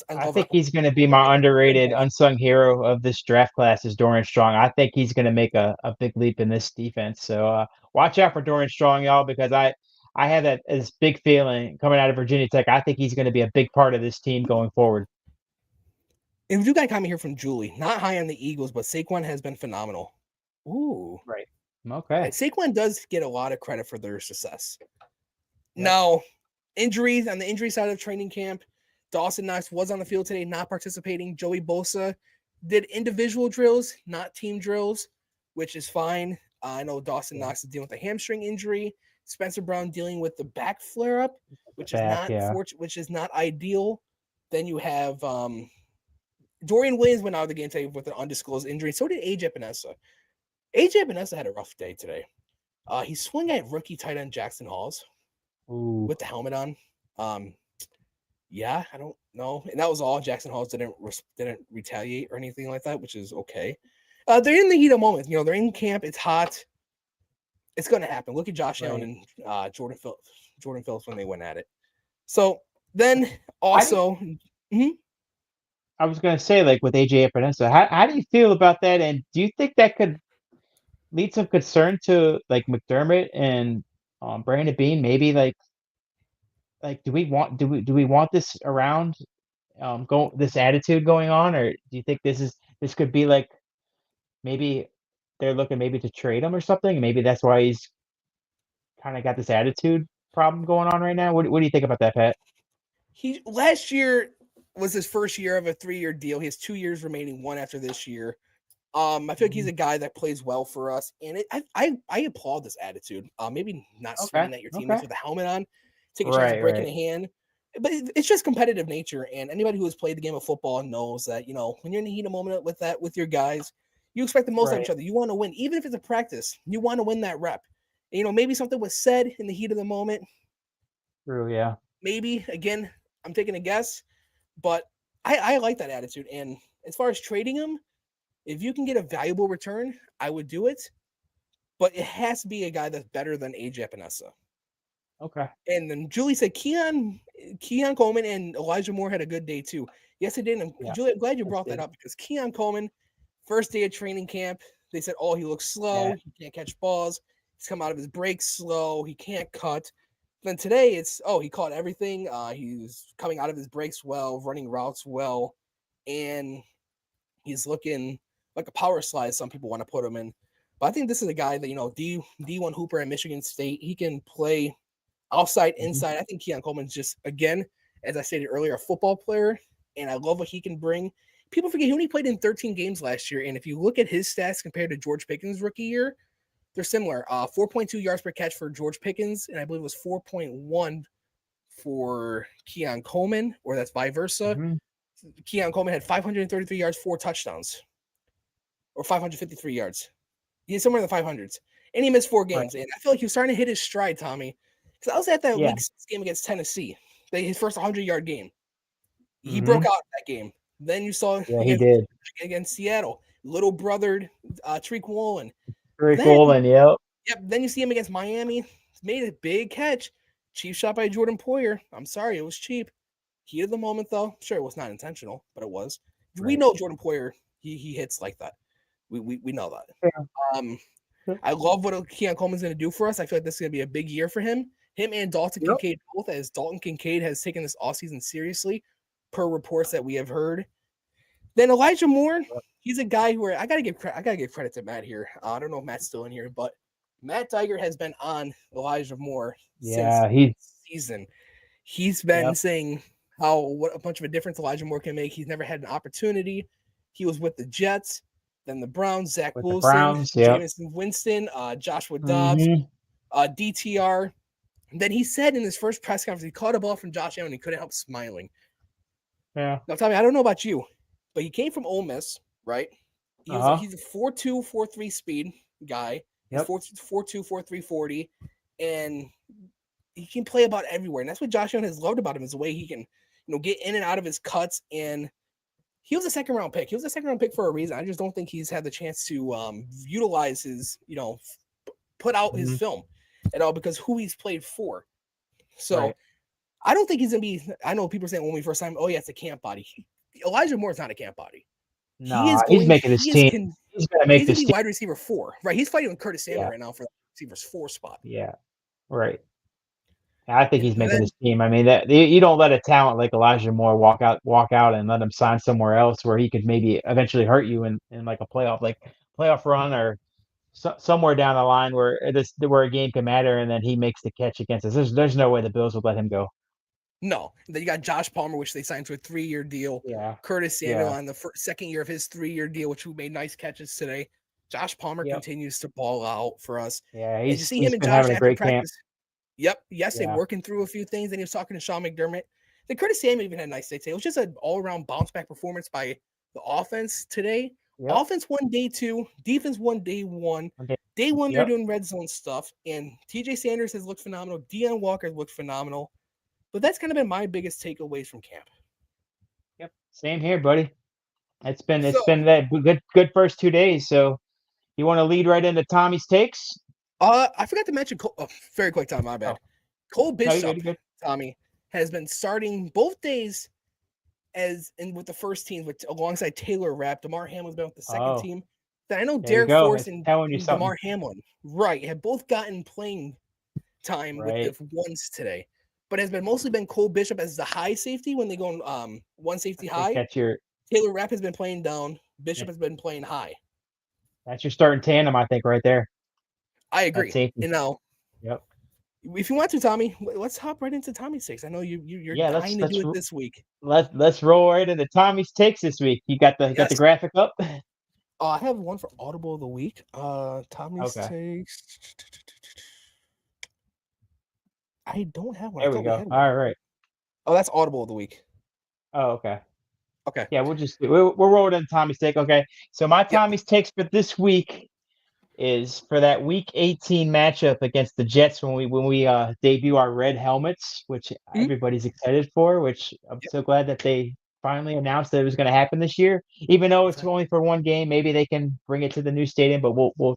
I think he's going to be my underrated, unsung hero of this draft class is Dorian Strong. I think he's going to make a big leap in this defense. So watch out for Dorian Strong, y'all, because I have this big feeling coming out of Virginia Tech. I think he's going to be a big part of this team going forward. And you got a comment here from Julie. Not high on the Eagles, but Saquon has been phenomenal. Ooh. Right. Okay. Saquon does get a lot of credit for their success. Now, injuries on the injury side of training camp, Dawson Knox was on the field today, not participating. Joey Bosa did individual drills, not team drills, which is fine. I know Dawson Knox is dealing with a hamstring injury. Spencer Brown dealing with the back flare-up, which is not ideal. Then you have Dorian Williams went out of the game today with an undisclosed injury. So did AJ Epinesa. AJ Epinesa had a rough day today. He swung at rookie tight end Jackson Halls with the helmet on. Yeah, I don't know. And that was all. Jackson Halls didn't retaliate or anything like that, which is okay. They're in the heat of moment. You know, they're in camp. It's hot. It's going to happen. Look at Josh Allen and Jordan Phillips when they went at it. So then also, I was going to say, like with AJ Epinesa, how do you feel about that? And do you think that could lead some concern to like McDermott and Brandon Beane? Maybe like do we want this around this attitude going on, or do you think this could be like maybe they're looking maybe to trade him or something? Maybe that's why he's kind of got this attitude problem going on right now. What do you think about that, Pat? He last year was his first year of a 3-year deal. He has 2 years remaining, one after this year. I feel like he's a guy that plays well for us, and I applaud this attitude. Maybe not swinging at your teammates with a helmet on, take a chance of breaking a hand, but it's just competitive nature. And anybody who has played the game of football knows that, you know, when you're in the heat of moment with your guys, you expect the most out of each other. You want to win, even if it's a practice. You want to win that rep. And, you know, maybe something was said in the heat of the moment. True, yeah. Maybe again, I'm taking a guess, but I like that attitude. And as far as trading him, if you can get a valuable return, I would do it. But it has to be a guy that's better than AJ Epinesa. Okay. And then Julie said Keon Coleman and Elijah Moore had a good day too. Yes, it did. And Julie, I'm glad you brought that up because Keon Coleman, first day of training camp, they said, oh, he looks slow. He can't catch balls. He's come out of his breaks slow. He can't cut. Then today it's, he caught everything. He's coming out of his breaks well, running routes well. And he's looking like a power slide some people want to put him in. But I think this is a guy that, you know, D1 Hooper at Michigan State. He can play outside, inside. I think Keon Coleman's just, again, as I stated earlier, a football player, and I love what he can bring. People forget he only played in 13 games last year, and if you look at his stats compared to George Pickens' rookie year, they're similar. 4.2 yards per catch for George Pickens, and I believe it was 4.1 for Keon Coleman, or that's vice versa. Keon Coleman had 533 yards, 4 touchdowns, or 553 yards. He's somewhere in the 500s, and he missed 4 games. And I feel like he was starting to hit his stride, Tommy. Because I was at that week 6 game against Tennessee, his first 100-yard game. He broke out in that game. Then you saw against Seattle, little brothered Tariq Woolen. Yep. Then you see him against Miami. Made a big catch. Cheap shot by Jordan Poyer. I'm sorry, it was cheap. Heat of the moment, though. Sure, it was not intentional, but it was. We know Jordan Poyer. He hits like that. We know that. Yeah. I love what Keon Coleman's going to do for us. I feel like this is going to be a big year for him. Him and Dalton Kincaid both, as Dalton Kincaid has taken this offseason seriously, per reports that we have heard. Then Elijah Moore, he's a guy who I gotta give credit to Matt here. I don't know if Matt's still in here, but Matt Diger has been on Elijah Moore since the season. He's been saying what a bunch of a difference Elijah Moore can make. He's never had an opportunity. He was with the Jets, then the Browns, Zach Wilson, Jameson Winston, Joshua Dobbs, DTR. And then he said in his first press conference, he caught a ball from Josh Allen and he couldn't help smiling. Yeah. Now, Tommy, I don't know about you, but he came from Ole Miss, right? He's a 4.2, 4.3 speed guy. He's 4.2, 4.3, 40. And he can play about everywhere. And that's what Josh Allen has loved about him, is the way he can, you know, get in and out of his cuts. And he was a second-round pick. He was a second-round pick for a reason. I just don't think he's had the chance to utilize his, you know, put out his film at all because who he's played for. So I don't think he's going to be – I know people saying when we first time, it's a camp body. Elijah Moore's not a camp body. No, he's making his team. He's going to make this team. Wide receiver 4, right? He's fighting with Curtis Samuel right now for the receiver's 4 spot. Yeah, right. I think he's making his team. I mean, that you don't let a talent like Elijah Moore walk out and let him sign somewhere else where he could maybe eventually hurt you in like a playoff run or somewhere down the line where a game can matter, and then he makes the catch against us. There's no way the Bills would let him go. No. Then you got Josh Palmer, which they signed to a 3-year deal. Yeah. Curtis Samuel on the second year of his 3-year deal, which we made nice catches today. Josh Palmer continues to ball out for us. Yeah, you see him and Josh having a great practice. Camp. Yep. They're working through a few things. And he was talking to Sean McDermott. The Curtis Samuel even had a nice day today. It was just an all-around bounce-back performance by the offense today. Yep. Offense won day 2. Defense won day 1. Day 1, they're doing red zone stuff. And TJ Sanders has looked phenomenal. Deion Walker has looked phenomenal. But that's kind of been my biggest takeaways from camp. Yep. Same here, buddy. It's been So- that good first 2 days. So you want to lead right into Tommy's takes? I forgot to mention Cole. Oh, very quick time, my bad. Cole No, you're Bishop, good. Tommy, has been starting both days with the first team alongside Taylor Rapp. DeMar Hamlin's been with the second team. Then I know There you Derek go. Force It's and telling you something. DeMar Hamlin, right, have both gotten playing time Right. with the ones today. But has mostly been Cole Bishop as the high safety when they go one safety I think high. that's your Taylor Rapp has been playing down. Bishop has been playing high. starting tandem, I think, right there. I agree. safety. And now, Yep. if you want to, Tommy, let's hop right into Tommy's takes. I know you're Yeah, dying to let's do it this week. Let's roll right into Tommy's takes this week. You got the Yes. graphic up? I have one for Audible of the week. Tommy's Okay. takes. I don't have one. There I we thought go. had one. All right. Oh, that's Audible of the week. Oh, okay. Okay. Yeah, we'll roll it into Tommy's take. Okay. So my Tommy's takes for this week is for that week 18 matchup against the Jets when we debut our red helmets, which everybody's excited for, which I'm so glad that they finally announced that it was going to happen this year. Even though it's only for one game, maybe they can bring it to the new stadium, but we'll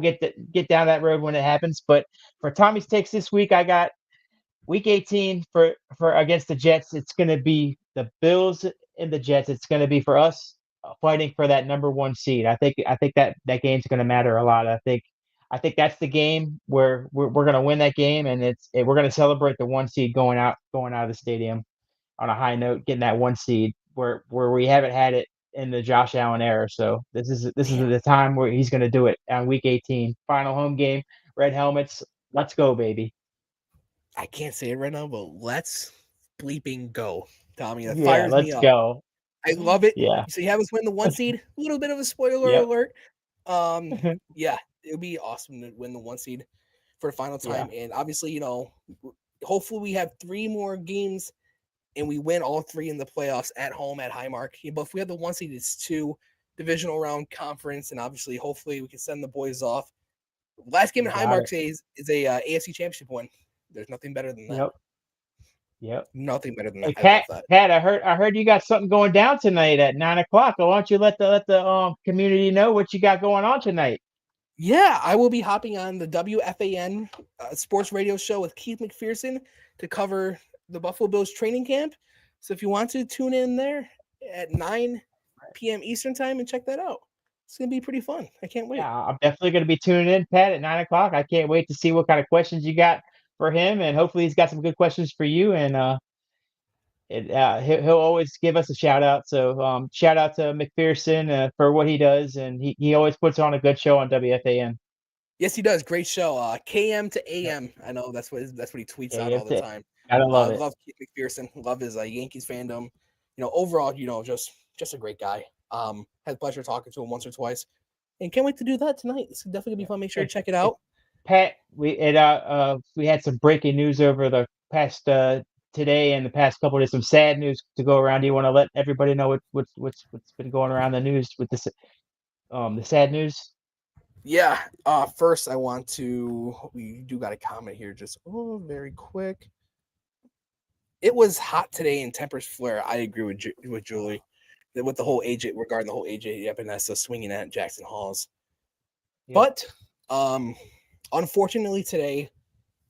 get down that road when it happens. But for Tommy's takes this week, I got week 18 for against the Jets. It's going to be the Bills and the Jets. It's going to be for us fighting for that number 1 seed. I think that game's going to matter a lot. I think that's the game where we're going to win that game, and we're going to celebrate the 1 seed going out of the stadium on a high note, getting that 1 seed where we haven't had it in the Josh Allen era. So this is the time where he's going to do it on week 18, final home game, red helmets. Let's go, baby. I can't say it right now, but let's bleeping go, Tommy. That Yeah, fires me let's up. go. I love it. Yeah. So you have us win the 1 seed. A little bit of a spoiler Yep. alert. Yeah, it would be awesome to win the 1 seed for the final time. And obviously, hopefully we have 3 more games and we win all 3 in the playoffs at home at Highmark. But if we have the 1 seed, it's 2 divisional round conference, and obviously, hopefully, we can send the boys off. Last game at Highmark is a AFC Championship win. There's nothing better than that. Yep. Nothing better than Hey, that. Pat, I heard you got something going down tonight at 9:00. Why don't you let the community know what you got going on tonight? Yeah, I will be hopping on the WFAN sports radio show with Keith McPherson to cover the Buffalo Bills training camp. So if you want to tune in there at 9 p.m. Eastern time and check that out. It's going to be pretty fun. I can't wait. Yeah, I'm definitely going to be tuning in, Pat, at 9:00. I can't wait to see what kind of questions you got for him, and hopefully he's got some good questions for you. And he'll always give us a shout out. So shout out to McPherson for what he does, and he always puts on a good show on WFAN. Yes, he does. Great show. KM to AM. I know that's what he tweets out all the time. I love it. Love Keith McPherson. Love his Yankees fandom. Overall, just a great guy. Had the pleasure talking to him once or twice, and can't wait to do that tonight. It's definitely gonna be fun. Make sure to check it out. Pat, we had some breaking news over the past today and the past couple of days. Some sad news to go around. Do you want to let everybody know what's been going around the news with this the sad news? Yeah. First, we do got a comment here. Just very quick. It was hot today in Tempest Flare. I agree with Julie with the whole AJ regarding the whole AJ Epinesa swinging at Jackson Halls. Yeah. But unfortunately today,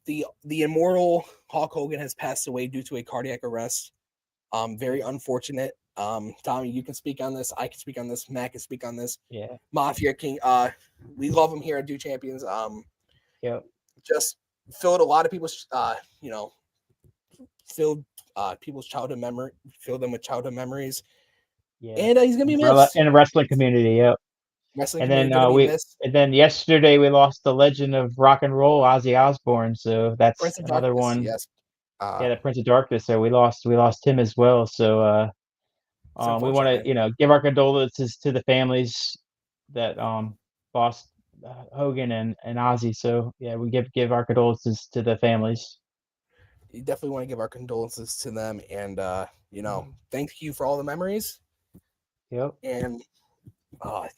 the immortal Hulk Hogan has passed away due to a cardiac arrest. Very unfortunate. Tommy, you can speak on this. I can speak on this. Matt can speak on this. Yeah. Mafia King. We love him here at Do Champions. Yep. Just filled a lot of people's filled people's childhood memory, fill them with childhood memories. Yeah. And he's gonna be missed in the wrestling community. Yep. Wrestling and community then then yesterday we lost the legend of rock and roll, Ozzy Osbourne. So that's another one. Yes. The Prince of Darkness. So we lost him as well. So we want to give our condolences to the families that lost Hogan and Ozzy. So yeah, we give our condolences to the families. You definitely want to give our condolences to them, and thank you for all the memories. Yep. And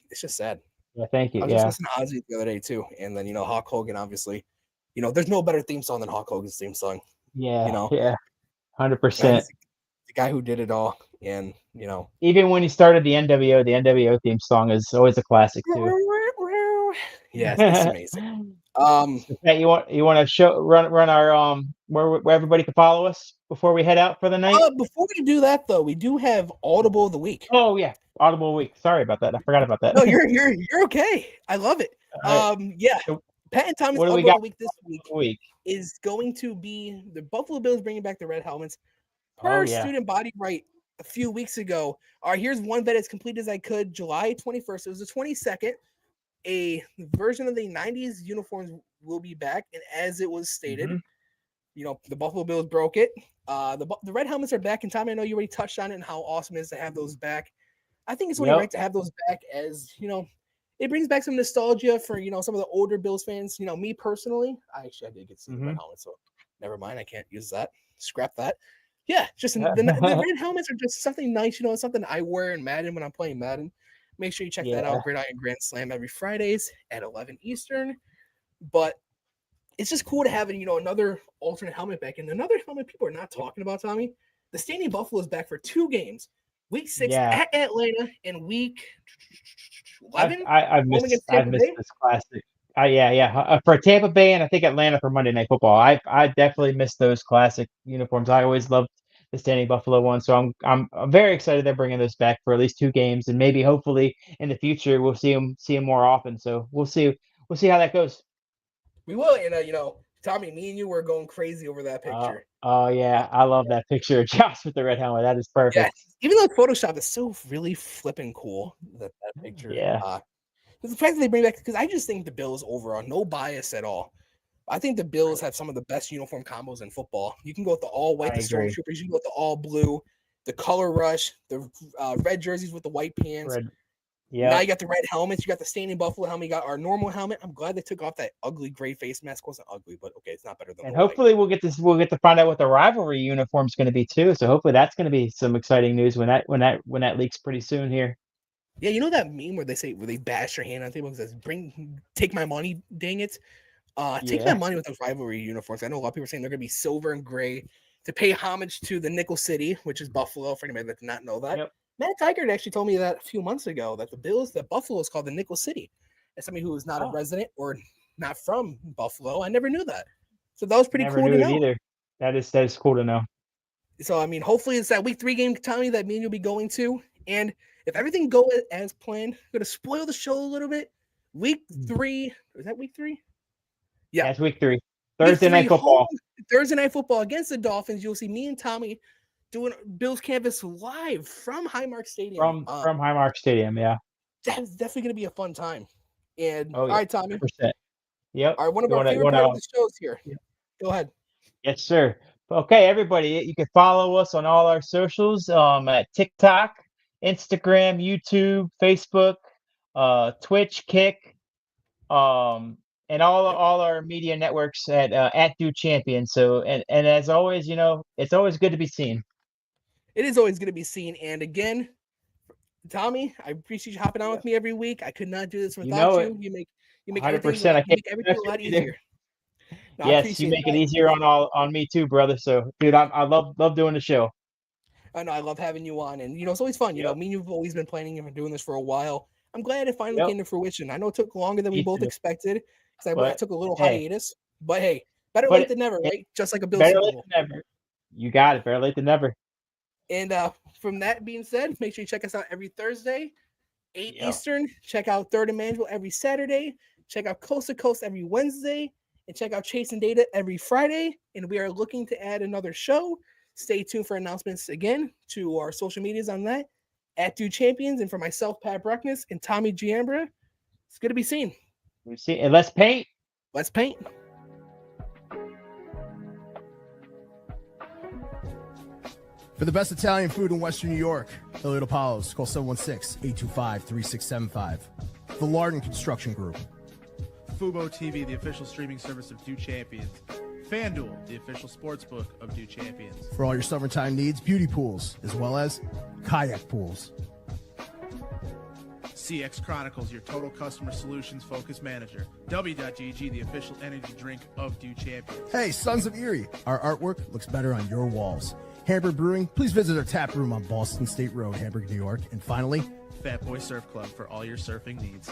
it's just sad. Yeah, thank you. I was just listening to Ozzy the other day too, and then Hulk Hogan. Obviously, there's no better theme song than Hulk Hogan's theme song. Yeah. Yeah. 100%. He's the guy who did it all, and Even when he started the NWO theme song is always a classic too. yes, it's amazing. Pat, you want to run our where everybody can follow us before we head out for the night? Before we do that though, we do have Audible of the Week. Oh yeah, Audible Week. Sorry about that. I forgot about that. No, you're okay. I love it. Yeah. So Pat and Tommy's what do we Audible of got the Week this this week week? is going to be the Buffalo Bills bringing back the red helmets. Oh, Per yeah. Student Body Right a few weeks ago. All right, here's one that as complete as I could. July 21st. It was the 22nd. A version of the 90s uniforms will be back, and as it was stated, the Buffalo Bills broke it. The red helmets are back in time. I know you already touched on it and how awesome it is to have those back. I think it's only right to have those back, as it brings back some nostalgia for some of the older Bills fans. Me personally, I did get some red helmets, so never mind. I can't use that. Scrap that. Yeah, just the red helmets are just something nice. It's something I wear in Madden when I'm playing Madden. Make sure you check that out. Gridiron Grand Slam every Fridays at 11 Eastern. But it's just cool to have another alternate helmet back. And another helmet people are not talking about, Tommy. The Standing Buffalo is back for 2 games. Week 6 at Atlanta and week 11. I've missed this classic. For Tampa Bay and I think Atlanta for Monday Night Football. I definitely missed those classic uniforms. I always loved the Standing Buffalo one, so I'm very excited they're bringing those back for at least 2 games, and maybe hopefully in the future we'll see them more often. So we'll see how that goes. We will, and Tommy, me and you were going crazy over that picture. Oh yeah, I love that picture of Josh with the red helmet. That is perfect. Yeah, even though Photoshop is so really flipping cool, that picture. Yeah. The fact that they bring back, because I just think the Bills overall, no bias at all. I think the Bills have some of the best uniform combos in football. You can go with the all white, the Stormtroopers. You can go with the all blue, the color rush, the red jerseys with the white pants. Yeah. Now you got the red helmets. You got the Standing Buffalo helmet. You got our normal helmet. I'm glad they took off that ugly gray face mask. It wasn't ugly, but okay, it's not better than. And hopefully we'll get to find out what the rivalry uniform is going to be too. So hopefully that's going to be some exciting news when that leaks pretty soon here. Yeah, you know that meme where they bash their hand on the table and says, take my money, dang it. Take my money with those rivalry uniforms. I know a lot of people are saying they're going to be silver and gray to pay homage to the Nickel City, which is Buffalo, for anybody that did not know that. Yep. Matt Tygart actually told me that a few months ago, that Buffalo is called the Nickel City. As somebody who is not a resident or not from Buffalo, I never knew that. So that was pretty cool to know. Either. That is cool to know. So, I mean, hopefully it's that week 3 game, Tommy, that me and you'll be going to. And if everything goes as planned, I'm going to spoil the show a little bit. Week 3, is that week 3? Yeah, it's week 3. Thursday night football. Thursday night football against the Dolphins. You'll see me and Tommy doing Bills Canvas live from Highmark Stadium. From Highmark Stadium, yeah. That's definitely going to be a fun time. And all right, Tommy. 100%. Yep. All right, one of our favorite parts of the shows here. Yeah. Go ahead. Yes, sir. Okay, everybody, you can follow us on all our socials at TikTok, Instagram, YouTube, Facebook, Twitch, Kick, and all our media networks at Do Champion. So and as always, it's always good to be seen. It is always good to be seen. And again, Tommy, I appreciate you hopping on with me every week. I could not do this without you. You make 100%. everything a lot easier. No, yes, you make it easier on me too, brother. So, dude, I love doing the show. I know, I love having you on, and it's always fun. Me and you've always been planning and doing this for a while. I'm glad it finally came to fruition. I know it took longer than we both expected because I took a little hiatus. But hey, better late than never, right? Just like a Bills better late than never. You got it. Better late than never. And from that being said, make sure you check us out every Thursday, 8 Eastern. Check out Third and Manageable every Saturday. Check out Coast to Coast every Wednesday. And check out Chasing Data every Friday. And we are looking to add another show. Stay tuned for announcements again to our social medias on that. At Do Champions, and for myself, Pat Breckness, and Tommy Giambra, it's good to be seen. We see, and let's paint. Let's paint. For the best Italian food in Western New York, Elliot Apollos, call 716-825-3675. The Lardon Construction Group. Fubo TV, the official streaming service of Do Champions. FanDuel, the official sportsbook of Do Champions. For all your summertime needs, beauty pools, as well as kayak pools. CX Chronicles, your total customer solutions focused manager. W.GG, the official energy drink of Do Champions. Hey, Sons of Erie, our artwork looks better on your walls. Hamburg Brewing, please visit our tap room on Boston State Road, Hamburg, New York. And finally, Fat Boy Surf Club for all your surfing needs.